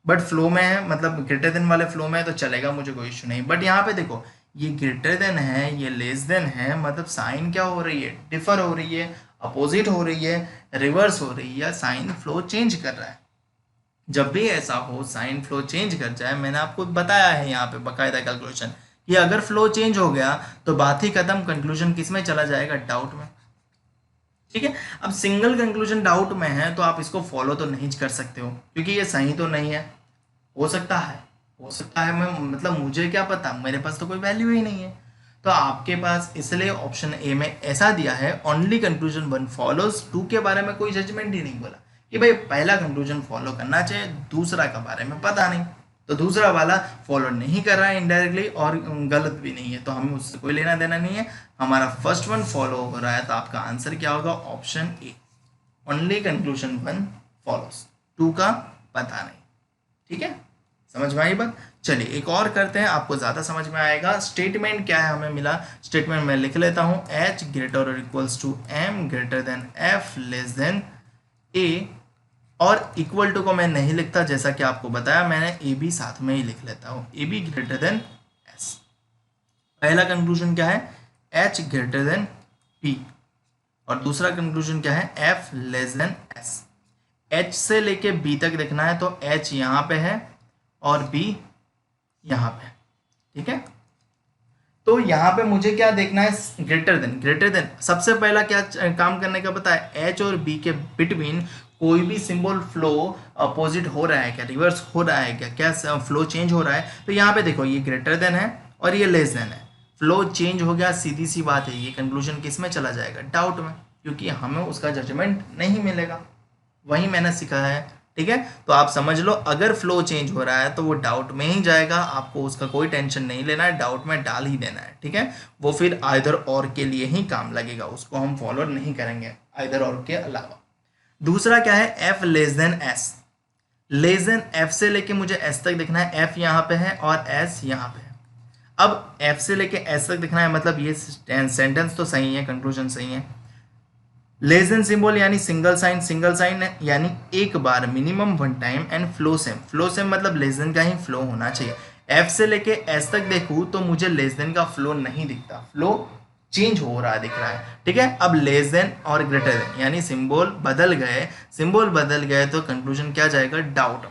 बट फ्लो में है, मतलब ग्रेटर देन वाले फ्लो में है तो चलेगा, मुझे कोई इश्यू नहीं। बट यहाँ पे देखो ये ग्रेटर देन है, ये लेस देन है, मतलब साइन क्या हो रही है? डिफर हो रही है, अपोजिट हो रही है, रिवर्स हो रही है, साइन फ्लो चेंज कर रहा है। जब भी ऐसा हो साइन फ्लो चेंज कर जाए, मैंने आपको बताया है यहाँ पे बकायदा कैलकुलेशन, कि अगर फ्लो चेंज हो गया तो बात ही खत्म, कंक्लूजन किस में चला जाएगा? डाउट में, ठीक है। अब सिंगल कंक्लूजन डाउट में है तो आप इसको फॉलो तो नहीं कर सकते हो, क्योंकि ये सही तो नहीं है। हो सकता है, हो सकता है, मैं मतलब मुझे क्या पता, मेरे पास तो कोई वैल्यू ही नहीं है। तो आपके पास इसलिए ऑप्शन ए में ऐसा दिया है, only conclusion one follows, two के बारे में कोई जजमेंट ही नहीं बोला कि भाई पहला कंक्लूजन फॉलो करना चाहिए, दूसरा के बारे में पता नहीं, तो दूसरा वाला फॉलो नहीं कर रहा है इनडायरेक्टली, और गलत भी नहीं है, तो हमें उससे कोई लेना देना नहीं है। हमारा फर्स्ट वन फॉलो हो रहा है, तो आपका आंसर क्या होगा? Option A, only conclusion one follows, two का पता नहीं, ठीक है। समझ में आई बात? चलिए एक और करते हैं, आपको ज़्यादा समझ में आएगा। स्टेटमेंट क्या है हमें मिला, स्टेटमेंट मैं लिख लेता हूँ, एच ग्रेटर और equals to M greater than F less than A, और इक्वल टू को मैं नहीं लिखता, जैसा कि आपको बताया मैंने, ए बी साथ में ही लिख लेता हूँ, A B greater then S. पहला कंक्लूजन क्या है, एच ग्रेटर देन पी, और दूसरा कंक्लूजन क्या है, F less then S. H से लेके बी तक देखना है तो एच यहाँ पे है और बी यहाँ पे, ठीक है। तो यहाँ पे मुझे क्या देखना है, ग्रेटर देन सबसे पहला क्या काम करने का पता है, एच और बी के बिटवीन कोई भी सिंबल फ्लो अपोजिट हो रहा है क्या, रिवर्स हो रहा है क्या, क्या फ्लो चेंज हो रहा है। तो यहाँ पे देखो ये ग्रेटर देन है और ये लेस देन है, फ्लो चेंज हो गया, सीधी सी बात है, ये कंक्लूजन किस में चला जाएगा, डाउट में, क्योंकि हमें उसका जजमेंट नहीं मिलेगा, वही मैंने सीखा है, ठीक है। तो आप समझ लो, अगर फ्लो चेंज हो रहा है तो वो डाउट में ही जाएगा, आपको उसका कोई टेंशन नहीं लेना है, डाउट में डाल ही देना है, ठीक है। वो फिर आइदर और के लिए ही काम लगेगा, उसको हम फॉलो नहीं करेंगे आइदर और के अलावा। दूसरा क्या है, F less then S, less than F से लेके मुझे एस तक दिखना है, एफ यहाँ पे है और एस यहाँ पे है। अब एफ से लेके एस तक दिखना है, मतलब ये सेंटेंस तो सही है, कंक्लूजन सही है। लेस देन सिंबल यानी सिंगल साइन यानी एक बार, minimum one time, and flow same मतलब लेस देन का ही फ्लो होना चाहिए। एफ से लेके एस तक देखूँ तो मुझे लेस देन का फ्लो नहीं दिखता, फ्लो चेंज हो रहा दिख रहा है, ठीक है। अब लेस देन और ग्रेटर देन यानी सिंबल बदल गए तो कंक्लूजन क्या जाएगा, डाउट।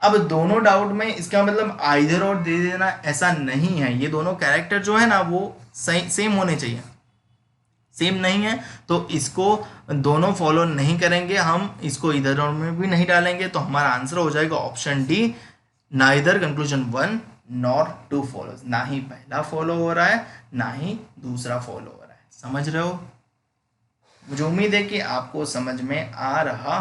अब दोनों डाउट में इसका मतलब आइदर और दे देना ऐसा नहीं है, ये दोनों कैरेक्टर जो है ना वो सेम होने चाहिए, सेम नहीं है तो इसको दोनों फॉलो नहीं करेंगे हम, इसको इधर और में भी नहीं डालेंगे, तो हमारा आंसर हो जाएगा option D, neither conclusion one nor two follows, ना ही पहला फॉलो हो रहा है ना ही दूसरा फॉलो हो रहा है। समझ रहे हो, मुझे उम्मीद है कि आपको समझ में आ रहा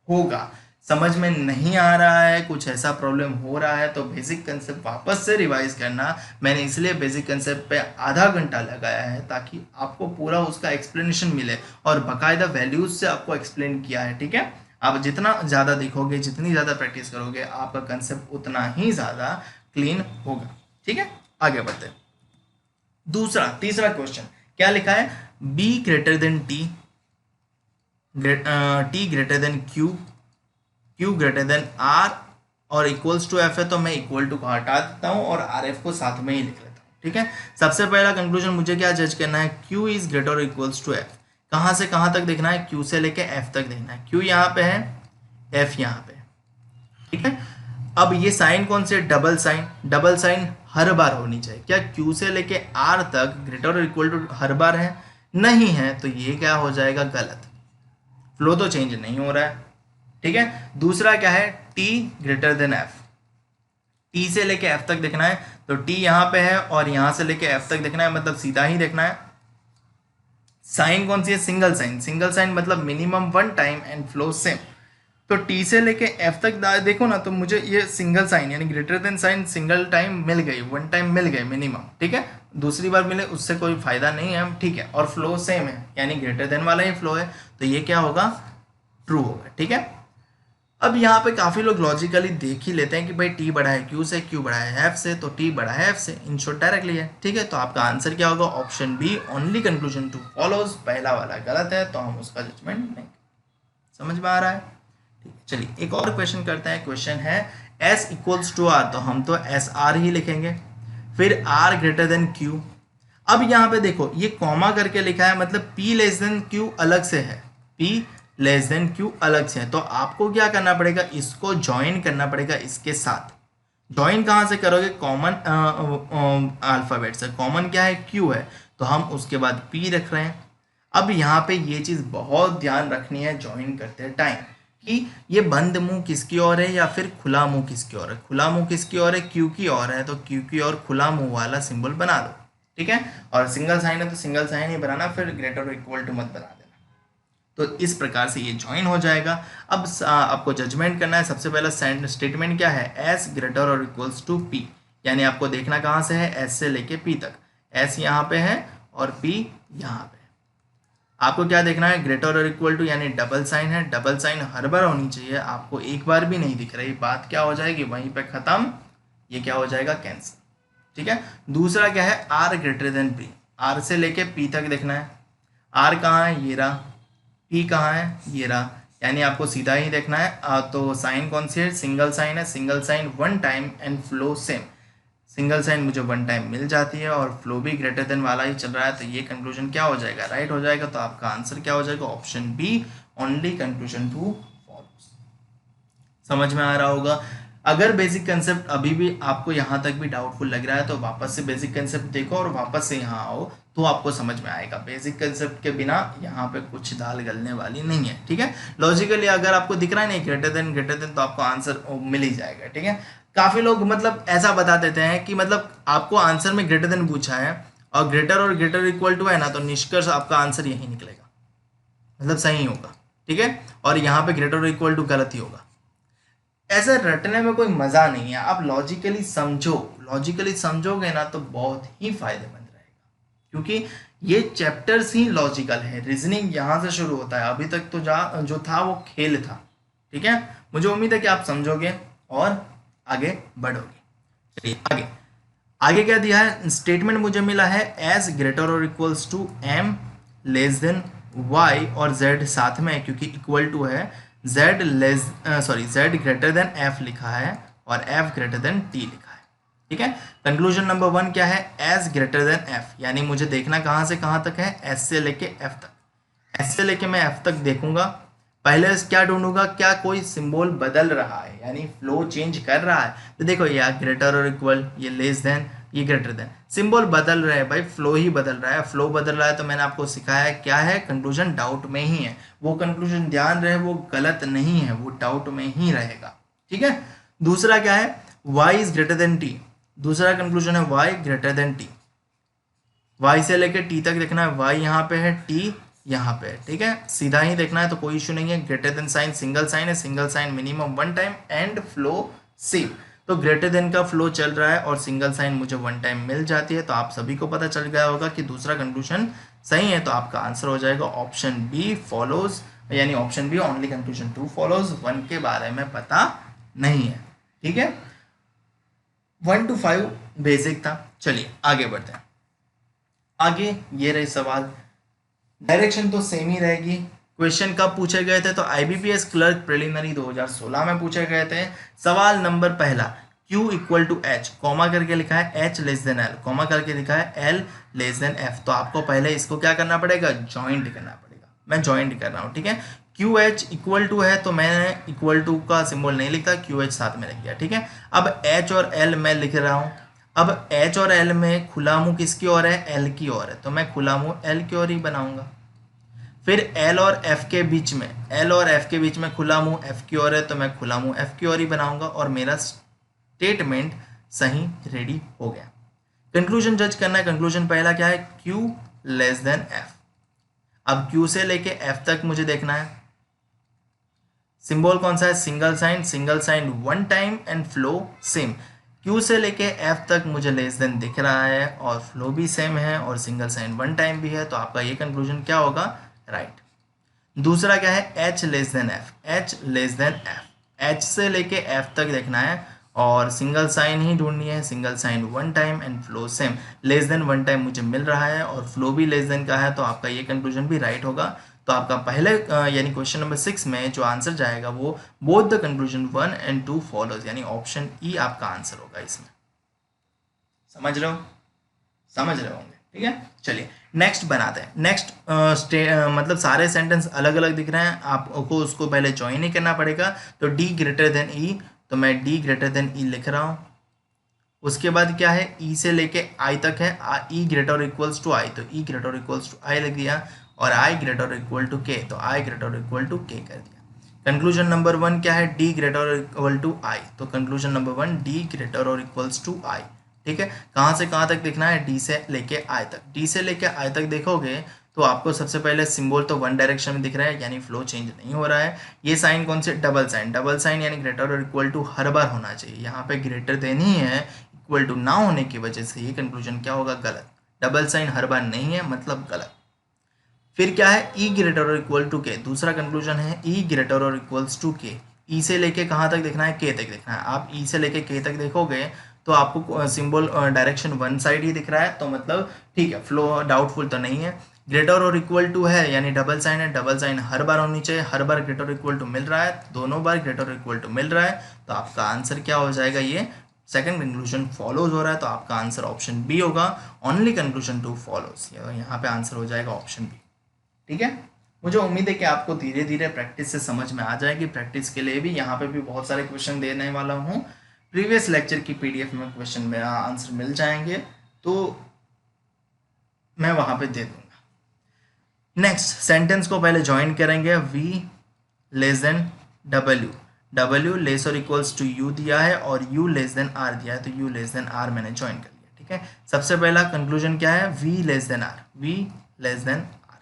होगा। समझ में नहीं आ रहा है, कुछ ऐसा प्रॉब्लम हो रहा है तो बेसिक कंसेप्ट वापस से रिवाइज करना। मैंने इसलिए बेसिक कंसेप्ट पे आधा घंटा लगाया है ताकि आपको पूरा उसका एक्सप्लेनेशन मिले, और बाकायदा वैल्यूज से आपको एक्सप्लेन किया है, ठीक है। आप जितना ज़्यादा देखोगे, जितनी ज़्यादा प्रैक्टिस करोगे, आपका कंसेप्ट उतना ही ज़्यादा क्लीन होगा, ठीक है। आगे बढ़ते, तीसरा क्वेश्चन क्या लिखा है, B greater than T, T greater than Q, Q greater than R और इक्वल्स टू एफ है, तो मैं इक्वल टू को हटा देता हूँ और आर एफ को साथ में ही लिख लेता हूँ, ठीक है। सबसे पहला कंक्लूजन मुझे क्या जज करना है, क्यू इज ग्रेटर और इक्वल्स टू एफ। कहाँ से कहाँ तक देखना है, क्यू से लेके एफ तक देखना है, क्यू यहाँ पे है, एफ यहाँ पे, ठीक है। अब ये साइन कौन से, डबल साइन हर बार होनी चाहिए, क्या क्यू से लेके आर तक ग्रेटर और इक्वल टू हर बार है, नहीं है, तो ये क्या हो जाएगा, गलत, फ्लो तो चेंज नहीं हो रहा है, ठीक है। दूसरा क्या है, T greater than F, T से लेके एफ तक देखना है, तो टी यहाँ पे है और यहाँ से लेके एफ तक देखना है, मतलब सीधा ही देखना है। साइन कौन सी है, सिंगल साइन मतलब minimum one time and flow same, तो टी से लेके एफ तक देखो ना, तो मुझे ये सिंगल साइन यानी greater than sign single time मिल गई, वन टाइम मिल गए मिनिमम, ठीक है। दूसरी बार मिले उससे कोई फायदा नहीं है, ठीक है। और फ्लो सेम है यानी ग्रेटर देन वाला ही फ्लो है, तो ये क्या होगा, ट्रू होगा, ठीक है। अब यहाँ पे काफ़ी लोग लॉजिकली देख ही लेते हैं कि भाई टी बड़ा है क्यू से, क्यू बड़ा है एफ से, तो टी बड़ा है एफ से, इन शॉर्ट डायरेक्टली है, ठीक है। तो आपका आंसर क्या होगा, option B, only conclusion two follows, पहला वाला गलत है, तो हम उसका जजमेंट नहीं। समझ में आ रहा है, ठीक है। चलिए एक और क्वेश्चन करते हैं, क्वेश्चन है एस इक्वल्स टू आर, तो हम तो एस आर ही लिखेंगे, फिर आर ग्रेटर देन क्यू। अब यहाँ पे देखो ये कॉमा करके लिखा है, मतलब पी लेस देन क्यू अलग से है, पी लेस देन क्यू अलग से है, तो आपको क्या करना पड़ेगा, इसको ज्वाइन करना पड़ेगा इसके साथ। ज्वाइन कहाँ से करोगे, कॉमन अल्फ़ाबेट से, कॉमन क्या है, क्यू है, तो हम उसके बाद पी रख रहे हैं। अब यहाँ पे ये चीज़ बहुत ध्यान रखनी है ज्वाइन करते टाइम, कि ये बंद मुंह किसकी ओर है या फिर खुला मुंह किसकी ओर है। खुला मुंह किसकी ओर है, क्यू की ओर है, तो क्यू की ओर खुला मुंह वाला सिंबल बना दो, ठीक है। और सिंगल साइन है तो सिंगल साइन ही बनाना, फिर ग्रेटर और इक्वल टू मत बना देना। तो इस प्रकार से ये ज्वाइन हो जाएगा। अब आपको जजमेंट करना है, सबसे पहला स्टेटमेंट क्या है, एस ग्रेटर और इक्वल्स टू पी, यानी आपको देखना कहाँ से है, एस से लेके पी तक, एस यहाँ पे है और पी यहाँ पे। आपको क्या देखना है, ग्रेटर और इक्वल टू यानी डबल साइन है, डबल साइन हर बार होनी चाहिए, आपको एक बार भी नहीं दिख रही, बात क्या हो जाएगी, वहीं पे ख़त्म ये क्या हो जाएगा, कैंसिल। ठीक है। दूसरा क्या है, R greater than P, R से लेके पी तक देखना है। आर कहाँ है, ये रहा। पी कहाँ है, ये रहा। यानी आपको सीधा ही देखना है। तो साइन कौन सी है, सिंगल साइन है। Single sign one time and flow same. Single sign मुझे वन टाइम मिल जाती है और फ्लो भी ग्रेटर देन वाला ही चल रहा है, तो ये कंक्लूजन क्या हो जाएगा, राइट हो जाएगा। तो आपका आंसर क्या हो जाएगा, option B, only conclusion two follows. समझ में आ रहा होगा। अगर बेसिक कंसेप्ट अभी भी आपको यहाँ तक भी डाउटफुल लग रहा है तो वापस से बेसिक कंसेप्ट देखो और वापस से यहाँ आओ तो आपको समझ में आएगा। बेसिक कंसेप्ट के बिना यहाँ पे कुछ दाल गलने वाली नहीं है। ठीक है। लॉजिकली अगर आपको दिख रहा है नहीं ग्रेटर देन तो आपको आंसर मिल ही जाएगा। ठीक है। काफी लोग मतलब ऐसा बता देते हैं कि मतलब आपको आंसर में ग्रेटर देन पूछा है और ग्रेटर इक्वल टू है ना, तो निष्कर्ष आपका आंसर यही निकलेगा, मतलब सही होगा। ठीक है। और यहाँ पे ग्रेटर इक्वल टू गलत ही होगा। ऐसा रटने में कोई मजा नहीं है। आप लॉजिकली समझो, लॉजिकली समझोगे ना तो बहुत ही फायदेमंद रहेगा, क्योंकि ये चैप्टर्स ही लॉजिकल है। रीजनिंग यहाँ से शुरू होता है। अभी तक तो जो था वो खेल था। ठीक है। मुझे उम्मीद है कि आप समझोगे और आगे बढ़ोगे। चलिए आगे आगे क्या दिया है, स्टेटमेंट मुझे मिला है एज ग्रेटर और equals to M less than Y और जेड साथ में, क्योंकि इक्वल टू है Z Z greater than F लिखा है और एफ ग्रेटर देन टी लिखा है। ठीक है। कंक्लूजन नंबर 1 क्या है, एस ग्रेटर देन एफ, यानी मुझे देखना कहाँ से कहाँ तक है, एस से लेके एफ तक। एस से लेके मैं एफ तक देखूंगा, पहले क्या ढूंढूंगा, क्या कोई सिंबल बदल रहा है, यानी फ्लो चेंज कर रहा है। तो देखो ये ग्रेटर और इक्वल, ये लेस देन, ये ग्रेटर देन, सिंबल बदल रहे हैं भाई, फ्लो ही बदल रहा है। फ्लो बदल रहा है तो मैंने आपको सिखाया क्या है, कंक्लूजन डाउट में ही है। वो कंक्लूजन ध्यान रहे वो गलत नहीं है, वो डाउट में ही रहेगा। ठीक है। दूसरा क्या है, y is greater than T, दूसरा कंक्लूजन है y greater than T. y से लेकर t तक देखना है, y यहाँ पे है, t यहाँ पे है। ठीक है। सीधा ही देखना है तो कोई इशू नहीं है। Greater than sign single sign है, single sign minimum one time and flow same. तो ग्रेटर देन का फ्लो चल रहा है और सिंगल साइन मुझे वन टाइम मिल जाती है, तो आप सभी को पता चल गया होगा कि दूसरा कंक्लूजन सही है। तो आपका आंसर हो जाएगा ऑप्शन बी फॉलोज, यानी option B only conclusion two follows. 1 के बारे में पता नहीं है। ठीक है। 1 to 5 बेसिक था। चलिए आगे बढ़ते हैं। आगे ये रहे सवाल, डायरेक्शन तो सेम ही रहेगी। क्वेश्चन कब पूछे गए थे, तो आईबीपीएस क्लर्क प्रिलिमिनरी 2016 में पूछे गए थे। सवाल नंबर पहला, Q equal to H, comma करके लिखा है H less than L, comma करके लिखा है L लेस देन F। तो आपको पहले इसको क्या करना पड़ेगा, ज्वाइंट करना पड़ेगा। मैं ज्वाइंट कर रहा हूँ। ठीक है। QH इक्वल टू है तो मैंने इक्वल टू का सिंबल नहीं लिखता, QH साथ में लिख दिया। ठीक है। अब H और L मैं लिख रहा हूँ। अब H और L में खुला मुंह किसकी ओर है, L की ओर है, तो मैं खुला मुंह L की ओर ही बनाऊंगा। फिर L और F के बीच में, L और F के बीच में खुला मुंह F की ओर है, तो मैं खुला मुंह F की ओर ही बनाऊंगा और मेरा स्टेटमेंट सही रेडी हो गया। कंक्लूजन जज करना है। कंक्लूजन पहला क्या है, Q लेस देन F। अब Q से लेके F तक मुझे देखना है, सिंबल कौन सा है, single sign one time and flow same. Q से लेके F तक मुझे लेस देन दिख रहा है और फ्लो भी सेम है और सिंगल साइन वन टाइम भी है, तो आपका ये कंक्लूजन क्या होगा, राइट। दूसरा क्या है, H less then F, H less then F, H से लेके F तक देखना है और सिंगल साइन ही ढूंढनी है, single sign one time and flow same. Less than one time मुझे मिल रहा है और फ्लो भी लेस देन का है, तो आपका ये कंक्लूजन भी राइट होगा। तो आपका पहले यानी क्वेश्चन नंबर 6 में जो आंसर जाएगा वो both the conclusion 1 and 2 follows, यानी ऑप्शन ई आपका आंसर होगा इसमें। समझ रहे हो, समझ रहे होंगे। ठीक है। चलिए नेक्स्ट बनाते हैं। नेक्स्ट मतलब सारे सेंटेंस अलग अलग दिख रहे हैं, आपको उसको पहले ज्वाइन ही करना पड़ेगा। तो डी ग्रेटर देन ई, तो मैं डी ग्रेटर देन ई लिख रहा हूँ। उसके बाद क्या है, ई से लेके आई तक है, ई ग्रेटर इक्वल्स टू आई, तो ई ग्रेटर इक्वल्स टू आई लिख दिया और आई ग्रेटर इक्वल टू के, तो आई ग्रेटर इक्वल टू के कर दिया। कंक्लूजन नंबर 1 क्या है, डी ग्रेटर इक्वल टू आई, तो कंक्लूजन नंबर 1 डी ग्रेटर और इक्वल्स टू आई। ठीक है। कहाँ से कहाँ तक देखना है, डी से लेके आई तक। डी से लेके आई तक देखोगे तो आपको सबसे पहले सिंबल तो वन डायरेक्शन में दिख रहा है, यानी फ्लो चेंज नहीं हो रहा है। ये साइन कौन से, डबल साइन यानी ग्रेटर और इक्वल टू हर बार होना चाहिए। यहाँ पे ग्रेटर देन ही है, इक्वल टू ना होने की वजह से ये कंक्लूजन क्या होगा, गलत। डबल साइन हर बार नहीं है, मतलब गलत। फिर क्या है, ई ग्रेटर और इक्वल टू के, दूसरा कंक्लूजन है ई ग्रेटर और इक्वल्स टू के। ई से लेके कहाँ तक देखना है, के तक देखना है। आप ई से लेके के तक देखोगे तो आपको सिंबल डायरेक्शन वन साइड ही दिख रहा है, तो मतलब ठीक है, फ्लो डाउटफुल तो नहीं है। ग्रेटर और इक्वल टू है यानी डबल साइन है, डबल साइन हर बार होनी चाहिए, हर बार ग्रेटर और इक्वल टू मिल रहा है, दोनों बार ग्रेटर और इक्वल टू मिल रहा है, तो आपका आंसर क्या हो जाएगा, ये सेकंड कंक्लूजन फॉलोज हो रहा है, तो आपका आंसर ऑप्शन बी होगा, ओनली कंक्लूजन टू फॉलोज, यहाँ पे आंसर हो जाएगा ऑप्शन बी। ठीक है, मुझे उम्मीद है कि आपको धीरे धीरे प्रैक्टिस से समझ में आ जाएगी। प्रैक्टिस के लिए भी यहाँ पे भी बहुत सारे क्वेश्चन देने वाला हूँ, प्रीवियस लेक्चर की पीडीएफ में क्वेश्चन में आंसर मिल जाएंगे, तो मैं वहाँ पे दे दूंगा। नेक्स्ट सेंटेंस को पहले ज्वाइन करेंगे, V less than W, W less और इक्वल्स टू यू दिया है और यू लेस देन आर दिया है, तो यू लेस देन आर मैंने ज्वाइन कर लिया। ठीक है, सबसे पहला कंक्लूजन क्या है, V less than R, V less than R,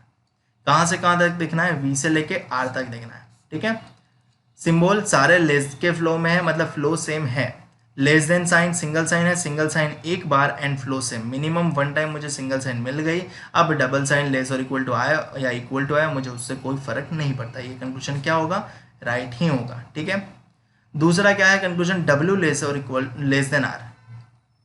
कहाँ से कहाँ तक दिखना है, वी से लेके आर तक दिखना है। ठीक है, सिंबल सारे लेस के फ्लो में है, मतलब फ्लो सेम है। Less than sign single sign है, सिंगल साइन एक बार and flow same, minimum one time मुझे सिंगल साइन मिल गई। अब डबल साइन लेस और इक्वल टू आया या इक्वल टू आया, मुझे उससे कोई फर्क नहीं पड़ता, ये कंक्लूजन क्या होगा, राइट ही होगा। ठीक है, दूसरा क्या है कंक्लूजन, डब्ल्यू लेस और equal less than R,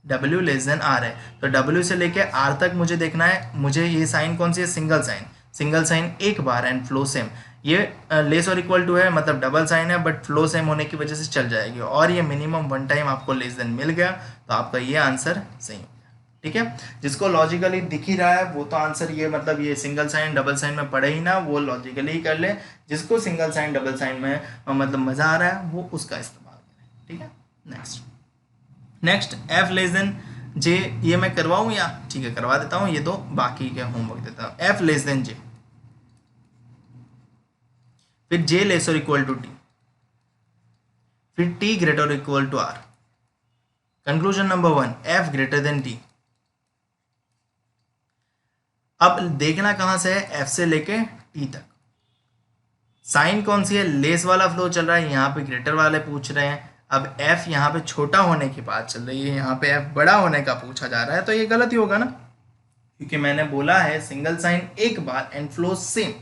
W less than R है, तो डब्ल्यू से लेके आर तक मुझे देखना है, मुझे ये साइन कौन सी है, सिंगल साइन, सिंगल साइन एक बार एंड फ्लो सेम, ये लेस और इक्वल टू है मतलब डबल साइन है बट फ्लो सेम होने की वजह से चल जाएगी, और ये मिनिमम वन टाइम आपको लेस देन मिल गया, तो आपका ये आंसर सही हो गया। ठीक है, जिसको लॉजिकली दिख ही रहा है वो तो आंसर ये मतलब ये सिंगल साइन डबल साइन में पड़े ही ना, वो लॉजिकली ही कर ले, जिसको सिंगल साइन डबल साइन में मतलब मज़ा आ रहा है वो उसका इस्तेमाल करें। ठीक है, नेक्स्ट एफ लेस देन जे, ये मैं करवाऊँ या ठीक है करवा देता हूँ, ये तो बाकी के होमवर्क देता हूँ। एफ लेस देन जे, फिर जे लेस और इक्वल टू टी, फिर टी ग्रेटर और equal to R. Conclusion number one, F greater than T. अब देखना कहां से है, एफ से लेके टी तक, साइन कौन सी है, लेस वाला फ्लो चल रहा है, यहाँ पे ग्रेटर वाले पूछ रहे हैं। अब एफ यहाँ पे छोटा होने की बात चल रही है, यहाँ पे एफ बड़ा होने का पूछा जा रहा है, तो ये गलत ही होगा ना, क्योंकि मैंने बोला है सिंगल साइन एक बार and flow same,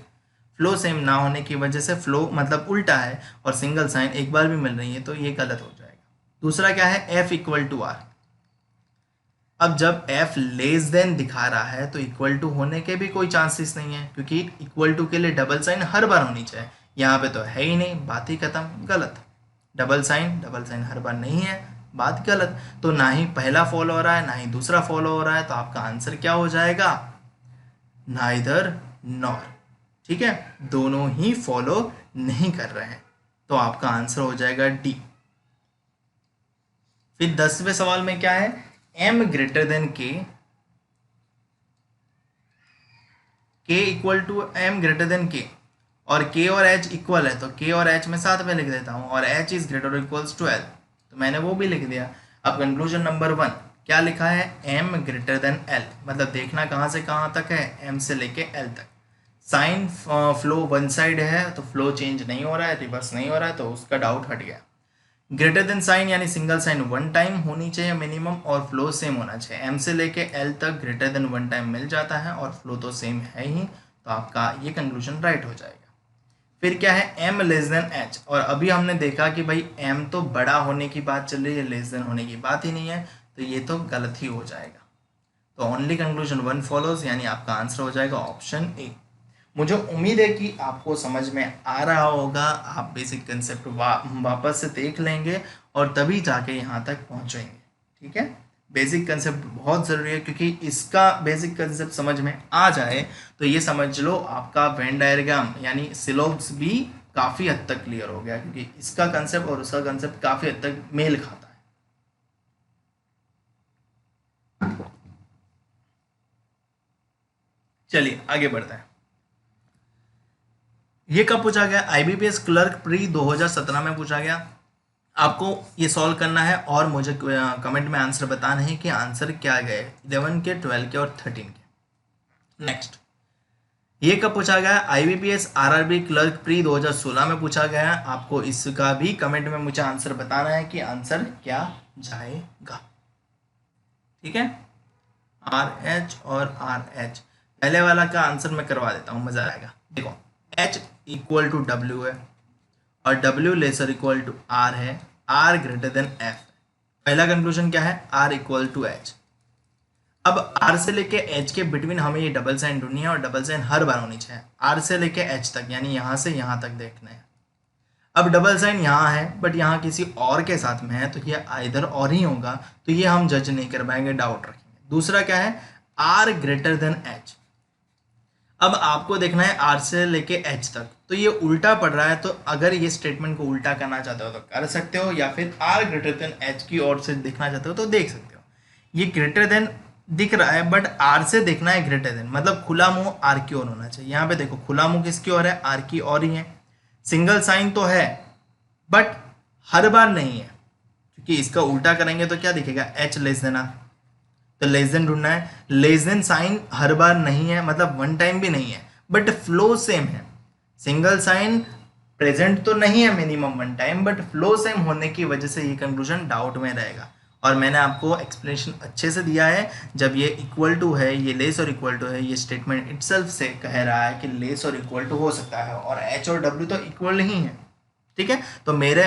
flow same ना होने की वजह से फ्लो मतलब उल्टा है और सिंगल साइन एक बार भी मिल रही है, तो ये गलत हो जाएगा। दूसरा क्या है, एफ इक्वल टू आर। अब जब एफ लेस देन दिखा रहा है तो इक्वल टू होने के भी कोई चांसेस नहीं है, क्योंकि इक्वल टू के लिए डबल साइन हर बार होनी चाहिए, यहाँ पे तो है ही नहीं, बात ही खत्म, गलत। डबल साइन हर बार नहीं है, बात गलत। तो ना ही पहला फॉलो हो रहा है ना ही दूसरा फॉलो हो रहा है, तो आपका आंसर क्या हो जाएगा, नाइदर नॉर। ठीक है, दोनों ही फॉलो नहीं कर रहे हैं, तो आपका आंसर हो जाएगा डी। फिर 10वें सवाल में क्या है, M greater than K, K equal to M greater than K, और के और एच इक्वल है, तो के और एच में साथ में लिख देता हूँ, और H is greater equals to L, तो मैंने वो भी लिख दिया। अब कंक्लूजन नंबर वन क्या लिखा है, एम ग्रेटर देन एल, मतलब देखना कहाँ से कहाँ तक है, एम से लेके एल तक। साइन फ्लो वन साइड है तो फ्लो चेंज नहीं हो रहा है, रिवर्स नहीं हो रहा है, तो उसका डाउट हट गया। ग्रेटर देन साइन यानी सिंगल साइन वन टाइम होनी चाहिए मिनिमम, और फ्लो सेम होना चाहिए, एम से लेके एल तक ग्रेटर देन वन टाइम मिल जाता है और फ्लो तो सेम है ही, तो आपका ये कंक्लूजन राइट हो जाएगा। फिर क्या है, एम लेस देन एच, और अभी हमने देखा कि भाई एम तो बड़ा होने की बात चल रही है, लेस देन होने की बात ही नहीं है, तो ये तो गलत ही हो जाएगा, तो ओनली कंक्लूजन वन फॉलोज, यानी आपका आंसर हो जाएगा ऑप्शन ए। मुझे उम्मीद है कि आपको समझ में आ रहा होगा, आप बेसिक कंसेप्ट वापस से देख लेंगे और तभी जाके यहाँ तक पहुँचेंगे। ठीक है, बेसिक कंसेप्ट बहुत ज़रूरी है, क्योंकि इसका बेसिक कंसेप्ट समझ में आ जाए तो ये समझ लो आपका वेन डायग्राम यानी सिलोब्स भी काफ़ी हद तक क्लियर हो गया, क्योंकि इसका कंसेप्ट और उसका कंसेप्ट काफ़ी हद तक मेल खाता है। चलिए आगे बढ़ते हैं। ये कब पूछा गया, आईबीपीएस क्लर्क प्री 2017 में पूछा गया। आपको ये सॉल्व करना है और मुझे कमेंट में आंसर बताना है कि आंसर क्या गए 11 के 12 के और 13 के। नेक्स्ट, ये कब पूछा गया, आईबीपीएस आरआरबी क्लर्क प्री 2016 में पूछा गया। आपको इसका भी कमेंट में मुझे आंसर बताना है कि आंसर क्या जाएगा। ठीक है, आर एच और आर एच, पहले वाला का आंसर मैं करवा देता हूँ, मजा आएगा। देखो, एच इक्वल टू डब्ल्यू है और W lesser equal to R है, आर ग्रेटर देन एफ। पहला कंक्लूजन क्या है, आर इक्वल टू एच। अब आर से लेके एच के बिटवीन हमें ये डबल साइन ढूंढनी है और डबल साइन हर बार होनी चाहिए आर से लेके एच तक, यानी यहाँ से यहाँ तक देखना है। अब डबल साइन यहाँ है बट यहाँ किसी और के साथ में है, तो ये आइदर और ही होगा, तो ये हम जज नहीं कर पाएंगे, डाउट रखेंगे। दूसरा क्या है, आर ग्रेटर देन एच। अब आपको देखना है आर से लेके एच तक, तो ये उल्टा पड़ रहा है, तो अगर ये स्टेटमेंट को उल्टा करना चाहते हो तो कर सकते हो, या फिर आर ग्रेटर देन एच की ओर से देखना चाहते हो तो देख सकते हो। ये ग्रेटर देन दिख रहा है बट आर से देखना है ग्रेटर देन, मतलब खुला मुंह आर की ओर होना चाहिए। यहाँ पे देखो खुला मुंह किसकी ओर है, आर की ओर ही है। सिंगल साइन तो है बट हर बार नहीं है, क्योंकि इसका उल्टा करेंगे तो क्या दिखेगा, एच लेस देन आर, तो लेस देन ढूंढना है। लेस देन साइन हर बार नहीं है, मतलब वन टाइम भी नहीं है, बट फ्लो सेम है। सिंगल साइन प्रेजेंट तो नहीं है minimum one time, but flow same होने की वजह से ये कंक्लूजन डाउट में रहेगा। और मैंने आपको एक्सप्लेनेशन अच्छे से दिया है, जब ये इक्वल टू है, ये लेस और इक्वल टू है, ये स्टेटमेंट इटसेल्फ से कह रहा है कि लेस और इक्वल टू हो सकता है, और एच और डब्ल्यू तो इक्वल नहीं है, ठीक है। तो मेरे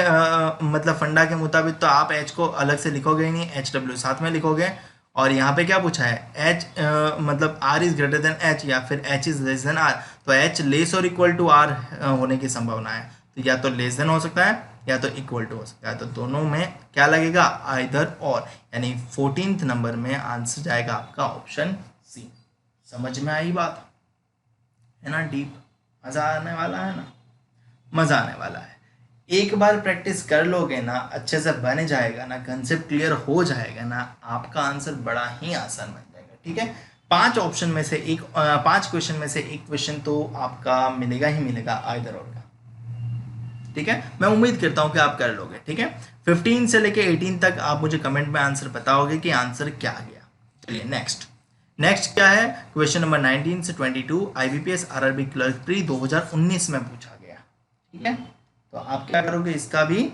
मतलब फंडा के मुताबिक तो आप एच को अलग से लिखोगे ही नहीं, एच डब्ल्यू साथ में लिखोगे। और यहाँ पे क्या पूछा है, एच मतलब R is greater than H या फिर H is less than R, तो एच लेस और इक्वल टू आर होने की संभावना है, तो या तो लेस देन हो सकता है या तो इक्वल टू हो सकता है, तो दोनों में क्या लगेगा, आइदर और, यानी 14th नंबर में आंसर जाएगा आपका ऑप्शन सी। समझ में आई बात है ना, डीप, मजा आने वाला है ना, मजा आने वाला है। एक बार प्रैक्टिस कर लोगे ना, अच्छे से बन जाएगा ना, कंसेप्ट क्लियर हो जाएगा ना, आपका आंसर बड़ा ही आसान बन जाएगा, ठीक है। 5 ऑप्शन में से एक 5 क्वेश्चन में से एक क्वेश्चन तो आपका मिलेगा ही मिलेगा आइदर और का, ठीक है। मैं उम्मीद करता हूँ कि आप कर लोगे, ठीक है। 15 से लेके 18 तक आप मुझे कमेंट में आंसर बताओगे कि आंसर क्या गया। चलिए नेक्स्ट क्या है, क्वेश्चन नंबर 19 से 22 IBPS RRB क्लर्क प्री 2019 में पूछा गया, ठीक है। तो आप क्या करोगे, इसका भी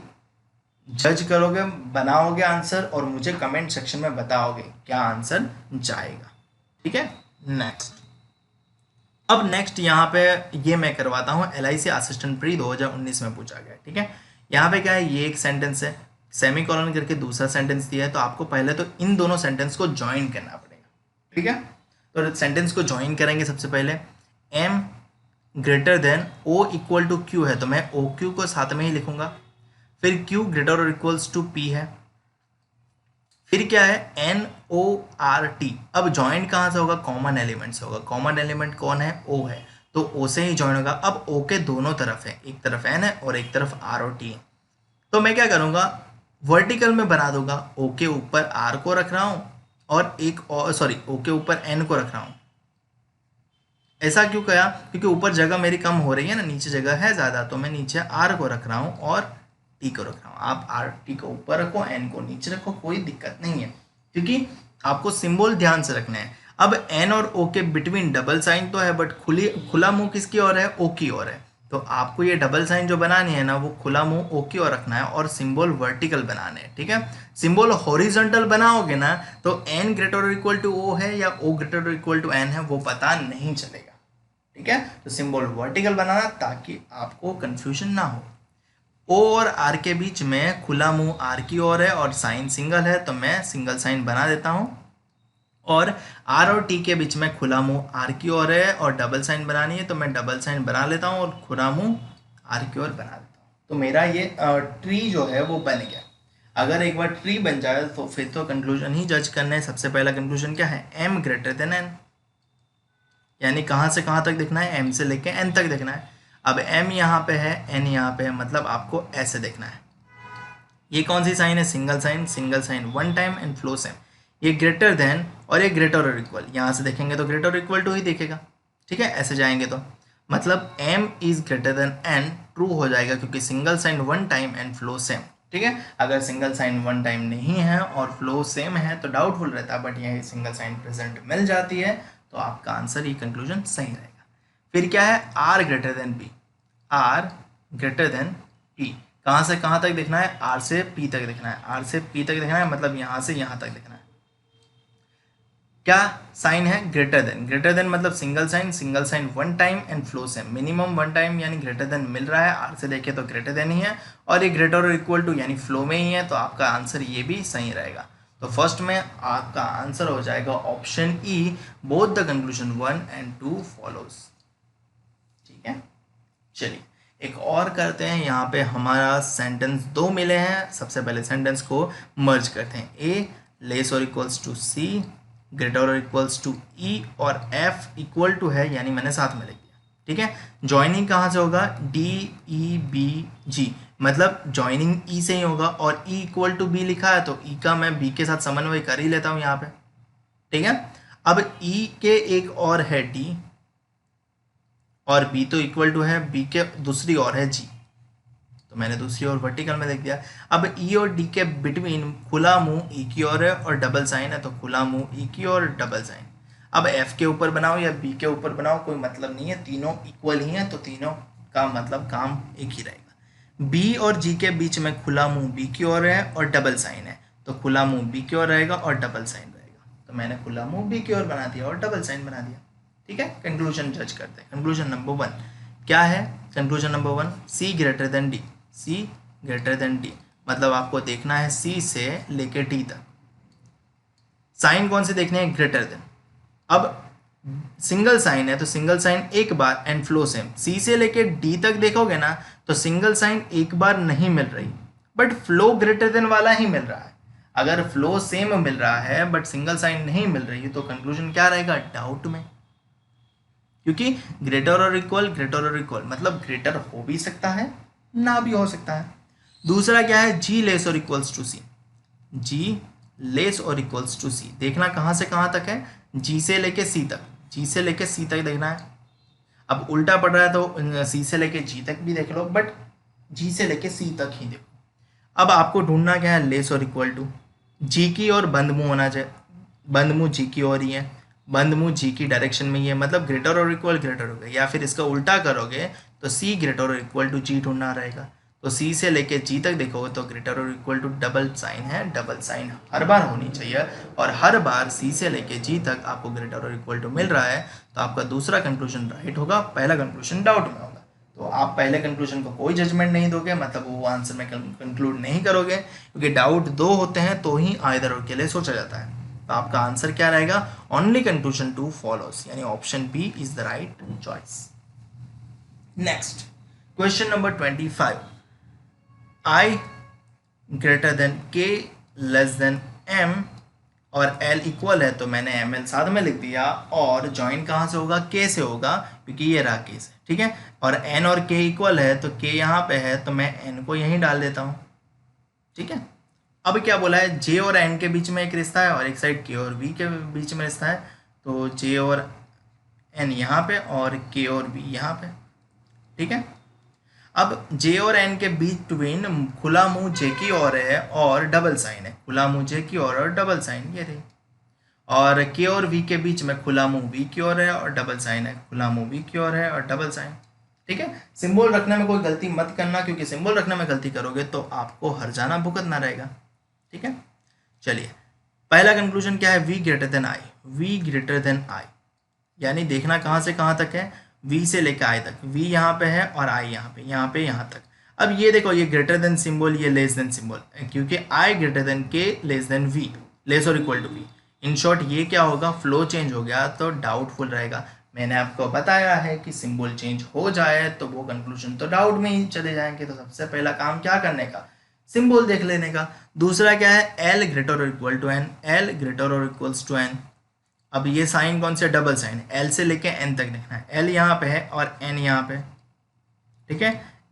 जज करोगे, बनाओगे आंसर और मुझे कमेंट सेक्शन में बताओगे क्या आंसर जाएगा, ठीक है। अब नेक्स्ट यहाँ पे ये मैं करवाता हूँ LIC असिस्टेंट प्री 2019 में पूछा गया, ठीक है। यहाँ पे क्या है, ये एक सेंटेंस है, सेमी कॉलन करके दूसरा सेंटेंस दिया है, तो आपको पहले तो इन दोनों सेंटेंस को ज्वाइन करना पड़ेगा, ठीक है। तो सेंटेंस को ज्वाइन करेंगे, सबसे पहले M greater than O equal to Q है, तो मैं OQ को साथ में ही लिखूंगा। फिर Q ग्रेटर और इक्वल्स टू P है। फिर क्या है, NORT। अब ज्वाइन कहाँ से होगा, कॉमन एलिमेंट से होगा। कॉमन एलिमेंट कौन है, O है, तो O से ही ज्वाइन होगा। अब O के दोनों तरफ है, एक तरफ N है और एक तरफ R और T है, तो मैं क्या करूँगा, वर्टिकल में बना दूंगा। O के ऊपर R को रख रहा हूँ और O के ऊपर N को रख रहा हूँ। ऐसा क्यों कहा, क्योंकि ऊपर जगह मेरी कम हो रही है ना, नीचे जगह है ज़्यादा, तो मैं नीचे R को रख रहा हूँ और T को रख रहा हूँ। आप RT को ऊपर रखो, N को नीचे रखो, कोई दिक्कत नहीं है, क्योंकि आपको सिंबल ध्यान से रखना है। अब N और O के बिटवीन डबल साइन तो है, बट खुला मुंह किसकी ओर है, O की ओर है, तो आपको ये डबल साइन जो बनानी है ना, वो खुला मुंह O की ओर रखना है और सिंबल वर्टिकल बनाने हैं, ठीक है। सिंबल हॉरिजॉन्टल बनाओगे ना, तो N ग्रेटर और इक्वल टू O है या O ग्रेटर और इक्वल टू N है, वो पता नहीं चलेगा, ठीक है। तो सिंबल वर्टिकल बनाना ताकि आपको कंफ्यूजन ना हो। O और R के बीच में खुला मुंह R की ओर है और साइन सिंगल है, तो मैं सिंगल साइन बना देता हूँ। और R और T के बीच में खुला मुंह R की ओर है और डबल साइन बनानी है, तो मैं डबल साइन बना लेता हूँ और खुला मुंह R की ओर बना देता हूँ। तो मेरा ये ट्री जो है वो बन गया। अगर एक बार ट्री बन जाए तो फिर तो कंक्लूजन ही जज करना है। सबसे पहला कंक्लूजन क्या है, M ग्रेटर देन N, यानी कहाँ से कहाँ तक देखना है, M से लेके N तक देखना है। अब M यहाँ पे है, N यहाँ पे है, मतलब आपको ऐसे देखना है। ये कौन सी साइन है, single sign one time and flow same. ये ग्रेटर देन और ये ग्रेटर और इक्वल, यहाँ से देखेंगे तो ग्रेटर और इक्वल टू ही देखेगा, ठीक है। ऐसे जाएंगे तो मतलब M is greater than N true हो जाएगा, क्योंकि single sign one time and flow same, ठीक है। अगर सिंगल साइन वन टाइम नहीं है और फ्लो सेम है तो डाउटफुल रहता है, बट यही सिंगल साइन प्रेजेंट मिल जाती है, तो आपका आंसर, ये कंक्लूजन सही रहेगा। फिर क्या है, R greater than P, R greater than P, कहाँ से कहाँ तक देखना है, R से P तक देखना है, R से P तक देखना है, मतलब यहाँ से यहाँ तक देखना है। क्या साइन है? ग्रेटर देन मतलब single sign one time and flow same, minimum one time यानी ग्रेटर देन मिल रहा है, आर से देखे तो ग्रेटर देन ही है, और ये ग्रेटर और इक्वल टू यानी फ्लो में ही है, तो आपका आंसर ये भी सही रहेगा। तो फर्स्ट में आपका आंसर हो जाएगा option E, both the conclusion 1 and 2 follows. ठीक है, चलिए एक और करते हैं। यहाँ पे हमारा सेंटेंस दो मिले हैं, सबसे पहले सेंटेंस को मर्ज करते हैं। ए लेस और इक्वल्स टू सी, ग्रेटर और इक्वल्स टू ई, और एफ इक्वल टू है यानी मैंने साथ में लिख दिया। ठीक है, ज्वाइनिंग कहाँ से होगा? डी ई बी जी, मतलब ज्वाइनिंग ई से ही होगा, और ई इक्वल टू बी लिखा है तो ई का मैं बी के साथ समन्वय कर ही लेता हूँ यहाँ पे। ठीक है, अब ई के एक और है डी, और बी तो इक्वल टू है बी के दूसरी ओर है जी, तो मैंने दूसरी ओर वर्टिकल में लिख दिया। अब ई और डी के बिटवीन खुला मुंह ई की ओर है और डबल साइन है, तो खुला मुंह ई की ओर डबल साइन। अब एफ के ऊपर बनाओ या बी के ऊपर बनाओ कोई मतलब नहीं है, तीनों इक्वल ही हैं, तो तीनों का मतलब काम एक ही रहेगा। बी और जी के बीच में खुला मुंह बी की ओर है और डबल साइन है, तो खुला मुंह बी की ओर रहेगा और डबल साइन रहेगा, तो मैंने खुला मुंह बी की ओर बना दिया और डबल साइन बना दिया। ठीक है, कंक्लूजन जज करते हैं। कंक्लूजन नंबर 1 क्या है? कंक्लूजन नंबर 1, सी ग्रेटर देन डी, सी ग्रेटर देन डी, मतलब आपको देखना है सी से लेके डी तक। साइन कौन से देखने हैं? Greater than. अब सिंगल साइन है तो सिंगल साइन एक बार एंड फ्लो सेम, सी से लेके डी तक देखोगे ना तो सिंगल साइन एक बार नहीं मिल रही, बट फ्लो ग्रेटर देन वाला ही मिल रहा है। अगर फ्लो सेम मिल रहा है बट सिंगल साइन नहीं मिल रही है तो कंक्लूजन क्या रहेगा? डाउट में, क्योंकि ग्रेटर और इक्वल मतलब ग्रेटर हो भी सकता है ना भी हो सकता है। दूसरा क्या है? जी लेस और equals to C, G less और इक्वल्स टू सी, देखना कहाँ से कहाँ तक है? जी से लेके सी तक, जी से लेके सी तक देखना है। अब उल्टा पड़ रहा है तो सी से लेके जी तक भी देख लो, बट जी से लेके सी तक ही देखो। अब आपको ढूंढना क्या है? लेस और इक्वल टू, जी की और बंद मुंह होना चाहिए, बंद मुंह जी की ओर ही है, बंद मुंह जी की डायरेक्शन में ही है, मतलब ग्रेटर और इक्वल ग्रेटर हो गया, या फिर इसका उल्टा करोगे तो सी ग्रेटर और इक्वल टू जी ढूंढना रहेगा। तो सी से लेके जी तक देखोगे तो ग्रेटर और इक्वल टू डबल साइन है, डबल साइन हर बार होनी चाहिए, और हर बार सी से लेके जी तक आपको ग्रेटर और इक्वल टू मिल रहा है, तो आपका दूसरा कंक्लूजन राइट होगा, पहला कंक्लूजन डाउट में होगा। तो आप पहले कंक्लूजन को कोई जजमेंट नहीं दोगे, मतलब वो आंसर में कंक्लूड नहीं करोगे, क्योंकि डाउट दो होते हैं तो ही आइदर और के लिए सोचा जाता है। तो आपका आंसर क्या रहेगा? ओनली कंक्लूजन 2 फॉलोज, यानी option B is the right choice. Next question number 25, I greater than K less than M और एल इक्वल है, तो मैंने एम एल साथ में लिख दिया, और ज्वाइन कहाँ से होगा? के से होगा, क्योंकि ये रहा के से। ठीक है, और एन और के इक्वल है तो के यहाँ पे है तो मैं एन को यहीं डाल देता हूँ। ठीक है, अब क्या बोला है? जे और एन के बीच में एक रिश्ता है और एक साइड के और वी के बीच में रिश्ता है, तो जे और एन यहाँ पे और के और वी यहाँ पे। ठीक है, अब जे और एन के बिटवीन खुला मुंह जे की ओर है और डबल साइन है, खुला मुंह जे की ओर और डबल साइन ये रही, और के और वी के बीच में खुला मुंह वी की ओर है और डबल साइन है, खुला मुंह वी की ओर है और डबल साइन। ठीक है, सिंबल रखने में कोई गलती मत करना, क्योंकि सिंबल रखने में गलती करोगे तो आपको हर जाना भुगतना रहेगा। ठीक है, चलिए पहला कंक्लूजन क्या है? V greater than I, V greater than I, यानी देखना कहाँ से कहाँ तक है? वी से लेकर आई तक, वी यहाँ पे है और आई यहाँ पे, यहाँ पे यहाँ तक। अब ये देखो, ये ग्रेटर देन सिंबल, ये लेस देन सिंबल, क्योंकि I greater than K less than V, less और equal to V. In short ये क्या होगा? फ्लो चेंज हो गया तो डाउटफुल रहेगा। मैंने आपको बताया है कि सिंबल चेंज हो जाए तो वो कंक्लूजन तो डाउट में ही चले जाएंगे, तो सबसे पहला काम क्या करने का? सिंबल देख लेने का। दूसरा क्या है? एल ग्रेटर और equal to N, L greater और इक्वल्स टू एन। अब ये साइन कौन से? डबल साइन, एल से लेके एन तक देखना है, एल यहाँ पे है और एन यहाँ पे। ठीक है,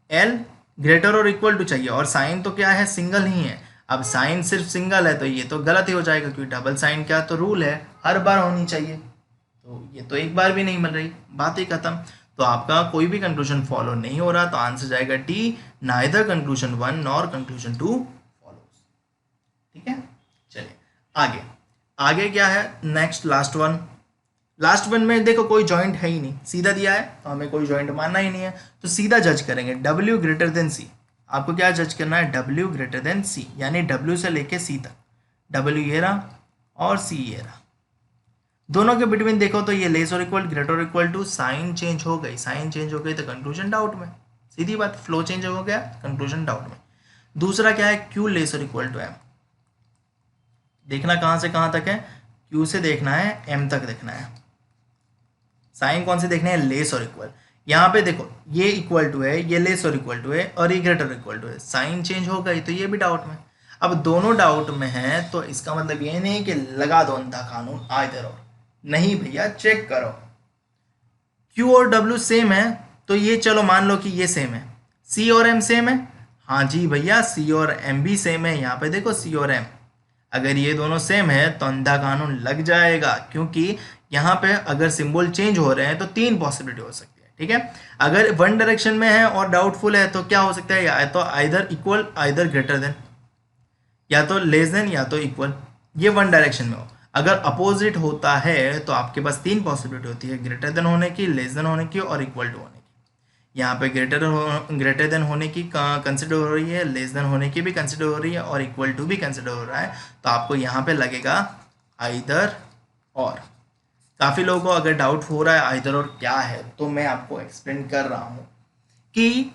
एल ग्रेटर और इक्वल टू चाहिए, और साइन तो क्या है? सिंगल ही है। अब साइन सिर्फ सिंगल है तो ये तो गलत ही हो जाएगा, क्योंकि डबल साइन क्या तो रूल है हर बार होनी चाहिए, तो ये तो एक बार भी नहीं मिल रही, बात ही खत्म। तो आपका कोई भी कंक्लूजन फॉलो नहीं हो रहा, तो आंसर जाएगा D, neither conclusion 1 nor conclusion 2 follows. ठीक है, चलिए आगे। आगे क्या है? नेक्स्ट लास्ट वन में देखो कोई जॉइंट है ही नहीं, सीधा दिया है तो हमें कोई जॉइंट मानना ही नहीं है, तो सीधा जज करेंगे। W ग्रेटर देन सी, आपको क्या जज करना है? W ग्रेटर देन सी, यानी W से लेके C तक, W ये रहा और C ये रहा। दोनों के बिटवीन देखो तो ये लेस और इक्वल, ग्रेटर और इक्वल टू, साइन चेंज हो गई, साइन चेंज हो गई तो कंक्लूजन डाउट में, सीधी बात, फ्लो चेंज हो गया, कंक्लूजन डाउट में। दूसरा क्या है, क्यू लेस और इक्वल टू एम। देखना कहां से कहां तक है, क्यू से देखना है एम तक देखना है। साइन कौन से देखने हैं, लेस और इक्वल। यहाँ पे देखो ये इक्वल टू है, ये लेस और इक्वल टू है, और ये ग्रेटर इक्वल टू है, साइन चेंज हो गई तो ये भी डाउट में। अब दोनों डाउट में है तो इसका मतलब ये नहीं कि लगा दो अंधा कानून आइदर और, नहीं भैया, चेक करो। क्यू और डब्ल्यू सेम है तो ये चलो मान लो कि ये सेम है। सी और एम सेम है, हाँ जी भैया सी और एम भी सेम है। यहाँ पे देखो सी और एम, अगर ये दोनों सेम है तो अंधा कानून लग जाएगा, क्योंकि यहाँ पे अगर सिंबल चेंज हो रहे हैं तो तीन पॉसिबिलिटी हो सकती है, ठीक है। अगर वन डायरेक्शन में है और डाउटफुल है तो क्या हो सकता है, या तो either equal either greater than, या तो लेस देन या तो इक्वल, ये वन डायरेक्शन में हो। अगर अपोजिट होता है तो आपके पास तीन पॉसिबिलिटी होती है, ग्रेटर देन होने की, लेस देन होने की और इक्वल टू होने की। यहाँ पे ग्रेटर देन होने की कंसिडर हो रही है, लेस देन होने की भी कंसिडर हो रही है और इक्वल टू भी कंसिडर हो रहा है, तो आपको यहाँ पे लगेगा आइदर और। काफ़ी लोगों को अगर डाउट हो रहा है आइदर और क्या है, तो मैं आपको एक्सप्लेन कर रहा हूँ कि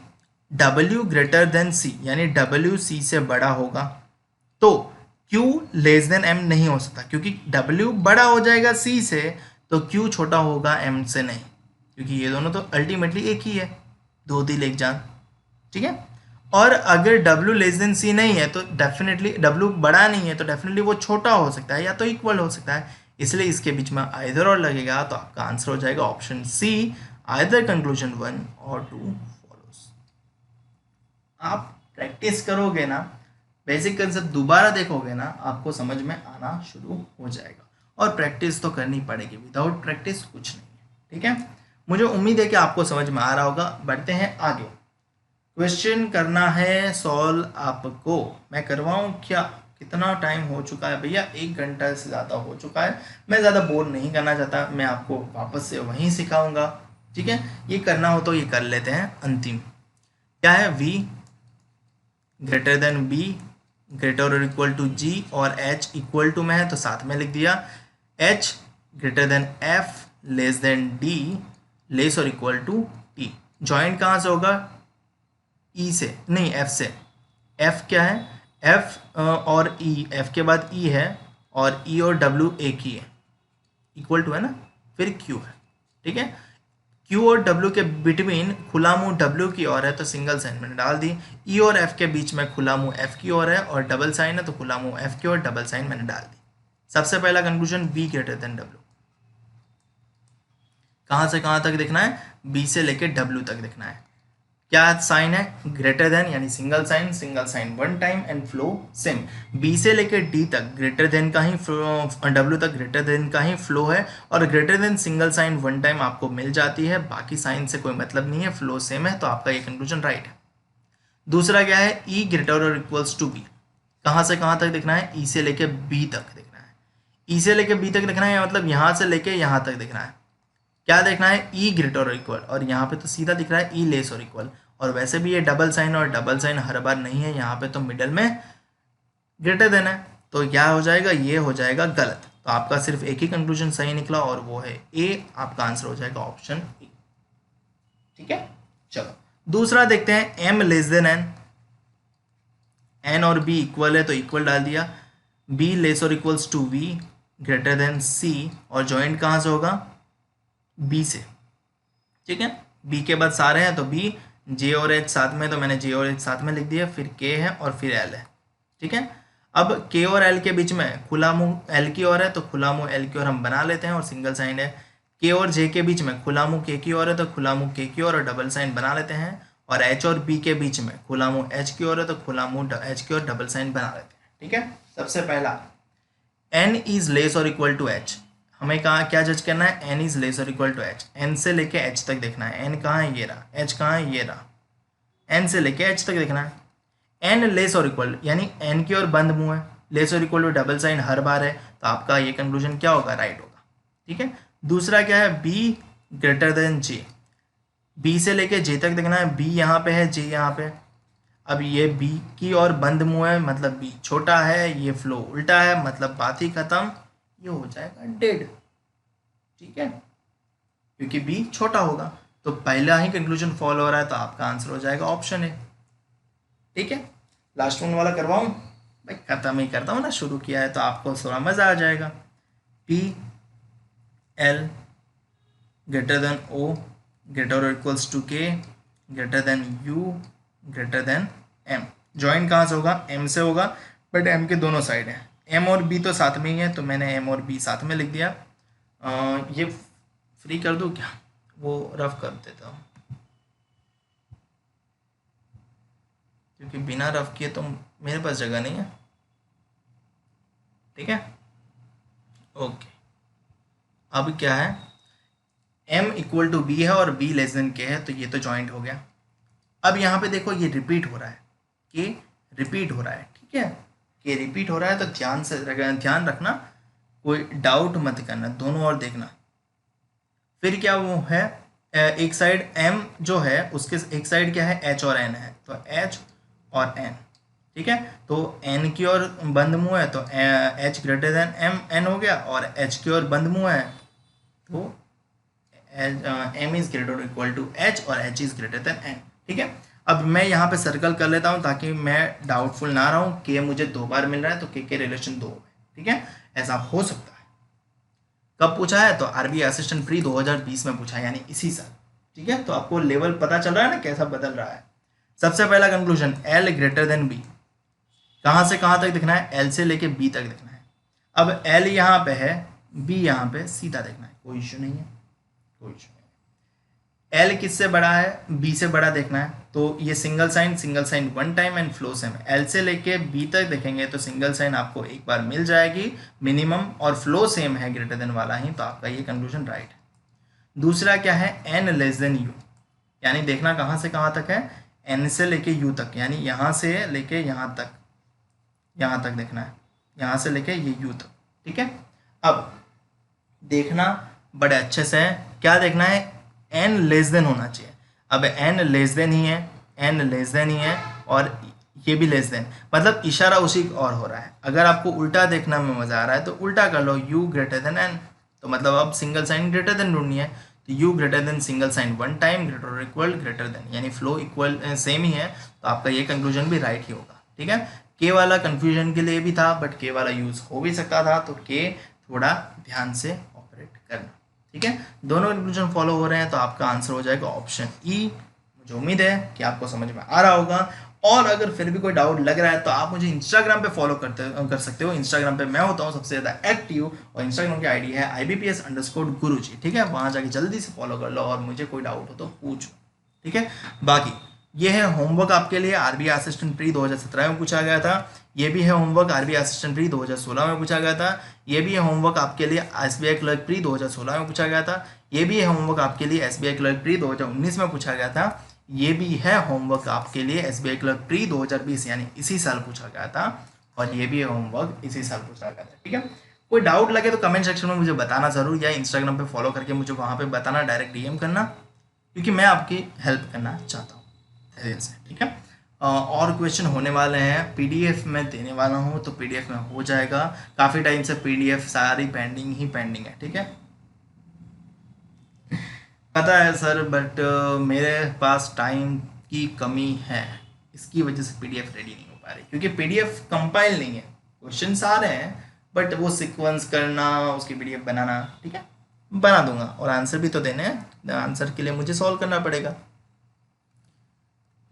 W ग्रेटर देन C, यानी W C से बड़ा होगा तो Q लेस देन M नहीं हो सकता, क्योंकि W बड़ा हो जाएगा C से तो Q छोटा होगा M से नहीं, क्योंकि ये दोनों तो अल्टीमेटली एक ही है, दो दिल एक जान, ठीक है। और अगर W लेस देन C नहीं है तो डेफिनेटली W बड़ा नहीं है तो डेफिनेटली वो छोटा हो सकता है या तो इक्वल हो सकता है, इसलिए इसके बीच में आइदर और लगेगा, तो आपका आंसर हो जाएगा ऑप्शन सी, आइदर कंक्लूजन 1 और 2 फॉलोस। आप प्रैक्टिस करोगे ना, बेसिक कंसेप्ट दोबारा देखोगे ना, आपको समझ में आना शुरू हो जाएगा। और प्रैक्टिस तो करनी पड़ेगी, विदाउट प्रैक्टिस कुछ नहीं है, ठीक है। मुझे उम्मीद है कि आपको समझ में आ रहा होगा। बढ़ते हैं आगे, क्वेश्चन करना है सॉल्व आपको, मैं करवाऊं क्या? कितना टाइम हो चुका है भैया, 1 घंटा से ज़्यादा हो चुका है। मैं ज़्यादा बोर नहीं करना चाहता, मैं आपको वापस से वहीं सिखाऊंगा, ठीक है। ये करना हो तो ये कर लेते हैं। अंतिम क्या है, V greater than B greater और इक्वल टू G और H इक्वल टू में है तो साथ में लिख दिया। H greater than F less than D less और इक्वल टू T। जॉइंट कहाँ से होगा, E से नहीं, F से। F क्या है, F और E, F के बाद E है और E और W एक ही है, इक्वल टू है ना, फिर Q है, ठीक है। Q और W के बिटवीन खुला मुंह W की ओर है तो सिंगल साइन मैंने डाल दी। E और F के बीच में खुला मुंह F की ओर है और डबल साइन है तो खुला मुंह F की ओर, डबल साइन मैंने डाल दी। सबसे पहला conclusion B greater than W। कहाँ से कहाँ तक देखना है, B से लेके W तक देखना है। क्या साइन है, ग्रेटर देन, यानी single sign one time and flow same. B से लेकर डी तक ग्रेटर देन का ही फ्लो, डब्ल्यू तक ग्रेटर देन का ही फ्लो है, और greater than single sign one time आपको मिल जाती है, बाकी साइन से कोई मतलब नहीं है, फ्लो सेम है, तो आपका ये कंक्लूजन राइट है। दूसरा क्या है, ई ग्रेटर और इक्वल्स टू बी। कहाँ से कहाँ तक देखना है, ई से लेके बी तक देखना है। ई से लेके बी तक देखना है मतलब यहाँ से लेके यहाँ तक देखना है। क्या देखना है, ई ग्रेटर और इक्वल, और यहाँ पे तो सीधा दिख रहा है ई लेस और इक्वल, और वैसे भी ये डबल साइन और डबल साइन हर बार नहीं है, यहाँ पे तो मिडल में ग्रेटर देन है, तो क्या हो जाएगा, ये हो जाएगा गलत। तो आपका सिर्फ एक ही कंक्लूजन सही निकला और वो है ए, आपका आंसर हो जाएगा ऑप्शन ए, ठीक है। चलो दूसरा देखते हैं, M less than N, N और बी इक्वल है तो इक्वल डाल दिया। बी लेस और equals to V greater than C, और ज्वाइंट कहाँ से होगा, बी से, ठीक है। बी के बाद सारे हैं तो बी, जे और एच साथ में तो मैंने जे और एच साथ में लिख दिया, फिर के है और फिर एल है, ठीक है। अब के और एल के बीच में खुला मुंह एल की ओर है तो खुला मुंह एल की ओर हम बना लेते हैं और सिंगल साइन है। के और जे के बीच में खुला मुंह के की ओर है तो खुला मुंह के की ओर और डबल साइन बना लेते हैं, और एच और बी के बीच में खुला मुंह एच की ओर है तो खुला मुंह एच की ओर डबल साइन बना लेते हैं, ठीक है। सबसे पहला, एन इज लेस और इक्वल टू एच, हमें कहाँ क्या जज करना है, एन इज लेस और इक्वल टू एच, एन से लेके एच तक देखना है। एन कहाँ है, ये रहा, एच कहाँ है, ये रहा, एन से लेके एच तक देखना है। एन लेस और इक्वल, यानी एन की ओर बंद मुंह है, लेस और इक्वल टू डबल साइन हर बार है, तो आपका ये कंक्लूजन क्या होगा, राइट होगा, ठीक है। दूसरा क्या है, B greater than J, B से लेके जे तक देखना है, बी यहाँ पे है, जे यहाँ पे। अब ये बी की ओर बंद मुंह है मतलब बी छोटा है, ये फ्लो उल्टा है मतलब बात ही खत्म, ये हो जाएगा डेड, ठीक है, क्योंकि बी छोटा होगा। तो पहला ही कंक्लूजन फॉलो हो रहा है, तो आपका आंसर हो जाएगा ऑप्शन है। ठीक है, लास्ट वन वाला करवाऊं? भाई खत्म ही करता हूँ ना, शुरू किया है तो आपको थोड़ा मज़ा आ जाएगा। P L greater than O greater और equals to K greater than U greater than M. Join कहाँ से होगा? एम से होगा, बट एम के दोनों साइड है। एम और बी तो साथ में ही है, तो मैंने एम और बी साथ में लिख दिया। ये फ्री कर दूँ क्या? वो रफ कर देता हूँ, क्योंकि बिना रफ किए तो मेरे पास जगह नहीं है। ठीक है, ओके। अब क्या है, m इक्वल टू बी है और b लेस देन के है, तो ये तो जॉइंट हो गया। अब यहाँ पे देखो ये रिपीट हो रहा है, के रिपीट हो रहा है। ठीक है, के रिपीट हो रहा है, तो ध्यान रखना, कोई डाउट मत करना, दोनों ओर देखना। फिर क्या वो है, एक साइड m जो है उसके एक साइड क्या है, h और n है, तो h और n। ठीक है, तो n की ओर बंद मुंह है तो h ग्रेटर देन n हो गया, और h की ओर बंद मुंह है तो m is greater equal to h और h is greater than n। ठीक है, अब मैं यहाँ पे सर्कल कर लेता हूँ ताकि मैं डाउटफुल ना रहूँ। के मुझे 2 बार मिल रहा है, तो के रिलेशन 2 है। ठीक है, ऐसा हो सकता है। कब पूछा है? तो आरबीआई असिस्टेंट प्री 2020 में पूछा है, यानी इसी साल। ठीक है, तो आपको लेवल पता चल रहा है ना कैसा बदल रहा है। सबसे पहला conclusion, L greater than B. कहाँ से कहाँ तक दिखना है? एल से लेके बी तक दिखना है। अब एल यहाँ पे है, बी यहाँ पे, सीधा देखना है, कोई इश्यू नहीं है, कोई इश्यू नहीं। एल किससे बड़ा है? बी से बड़ा देखना है, तो ये single sign one time and flow same. L से लेके बी तक देखेंगे तो सिंगल साइन आपको एक बार मिल जाएगी मिनिमम, और फ्लो सेम है ग्रेटर देन वाला ही, तो आपका ये कंक्लूजन राइट है। दूसरा क्या है, एन लेस देन यू, यानी देखना कहाँ से कहाँ तक है, एन से लेके यू तक, यानी यहाँ से लेके यहाँ तक देखना है, यहाँ से लेके ये यू तक। ठीक है, अब देखना बड़े अच्छे से है, क्या देखना है, n लेस देन होना चाहिए। अब n लेस देन ही है, n लेस देन ही है, और ये भी लेस देन, मतलब इशारा उसी की ओर हो रहा है। अगर आपको उल्टा देखना में मज़ा आ रहा है तो उल्टा कर लो, u ग्रेटर देन n, तो मतलब अब सिंगल साइन ग्रेटर देन ढूंढनी है, तो u greater than single sign one time greater और इक्वल ग्रेटर देन, यानी फ्लो इक्वल सेम ही है, तो आपका ये कंक्लूजन भी राइट ही होगा। ठीक है, के वाला कंफ्यूजन के लिए भी था, बट के वाला यूज़ हो भी सकता था, तो के थोड़ा ध्यान से ऑपरेट करना। ठीक है, दोनों कंक्लूजन फॉलो हो रहे हैं, तो आपका आंसर हो जाएगा ऑप्शन ई। मुझे उम्मीद है कि आपको समझ में आ रहा होगा, और अगर फिर भी कोई डाउट लग रहा है तो आप मुझे इंस्टाग्राम पे फॉलो कर सकते हो। इंस्टाग्राम पे मैं होता हूँ सबसे ज़्यादा एक्टिव, और इंस्टाग्राम की आईडी है IBPS_गुरुजी। ठीक है, वहाँ जाके जल्दी से फॉलो कर लो, और मुझे कोई डाउट हो तो पूछो। ठीक है, बाकी ये है होमवर्क आपके लिए, आरबीआई असिस्टेंट प्री 2017 में पूछा गया था। ये भी है होमवर्क आरबीआई असिस्टेंट प्री 2016 में पूछा गया था। ये भी है होमवर्क आपके लिए एसबीआई क्लर्क प्री 2016 में पूछा गया था। ये भी है होमवर्क आपके लिए एसबीआई क्लर्क प्री 2019 में पूछा गया था। ये भी है होमवर्क आपके लिए एसबीआई क्लर्क प्री 2020, यानी इसी साल पूछा गया था, और ये भी है होमवर्क इसी साल पूछा गया था। ठीक है, कोई डाउट लगे तो कमेंट सेक्शन में मुझे बताना ज़रूर, या इंस्टाग्राम पे फॉलो करके मुझे वहाँ पे बताना, डायरेक्ट डीएम करना, क्योंकि मैं आपकी हेल्प करना चाहता हूँ। ठीक है, और क्वेश्चन होने वाले हैं, पीडीएफ में देने वाला हूँ, तो पीडीएफ में हो जाएगा। काफ़ी टाइम से पीडीएफ सारी पेंडिंग है। ठीक है, पता है सर, बट मेरे पास टाइम की कमी है, इसकी वजह से पीडीएफ रेडी नहीं हो पा रही, क्योंकि पीडीएफ कंपाइल नहीं है, क्वेश्चन आ रहे हैं, बट वो सीक्वेंस करना, उसकी पीडीएफ बनाना। ठीक है, बना दूंगा, और आंसर भी तो देने हैं, आंसर के लिए मुझे सॉल्व करना पड़ेगा।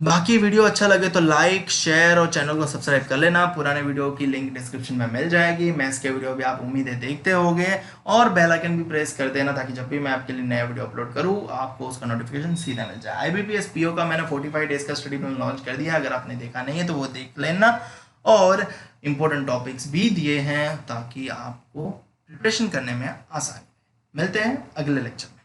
बाकी वीडियो अच्छा लगे तो लाइक, शेयर और चैनल को सब्सक्राइब कर लेना। पुराने वीडियो की लिंक डिस्क्रिप्शन में मिल जाएगी। मैथ्स के वीडियो भी आप उम्मीद है देखते होंगे, और बेल आइकन भी प्रेस कर देना, ताकि जब भी मैं आपके लिए नया वीडियो अपलोड करूँ आपको उसका नोटिफिकेशन सीधा मिल जाए। IBPS PO का मैंने 45 डेज का स्टडी प्लान लॉन्च कर दिया, अगर आपने देखा नहीं है तो वो देख लेना, और इम्पोर्टेंट टॉपिक्स भी दिए हैं ताकि आपको प्रिपरेशन करने में आसानी। मिलते हैं अगले लेक्चर में।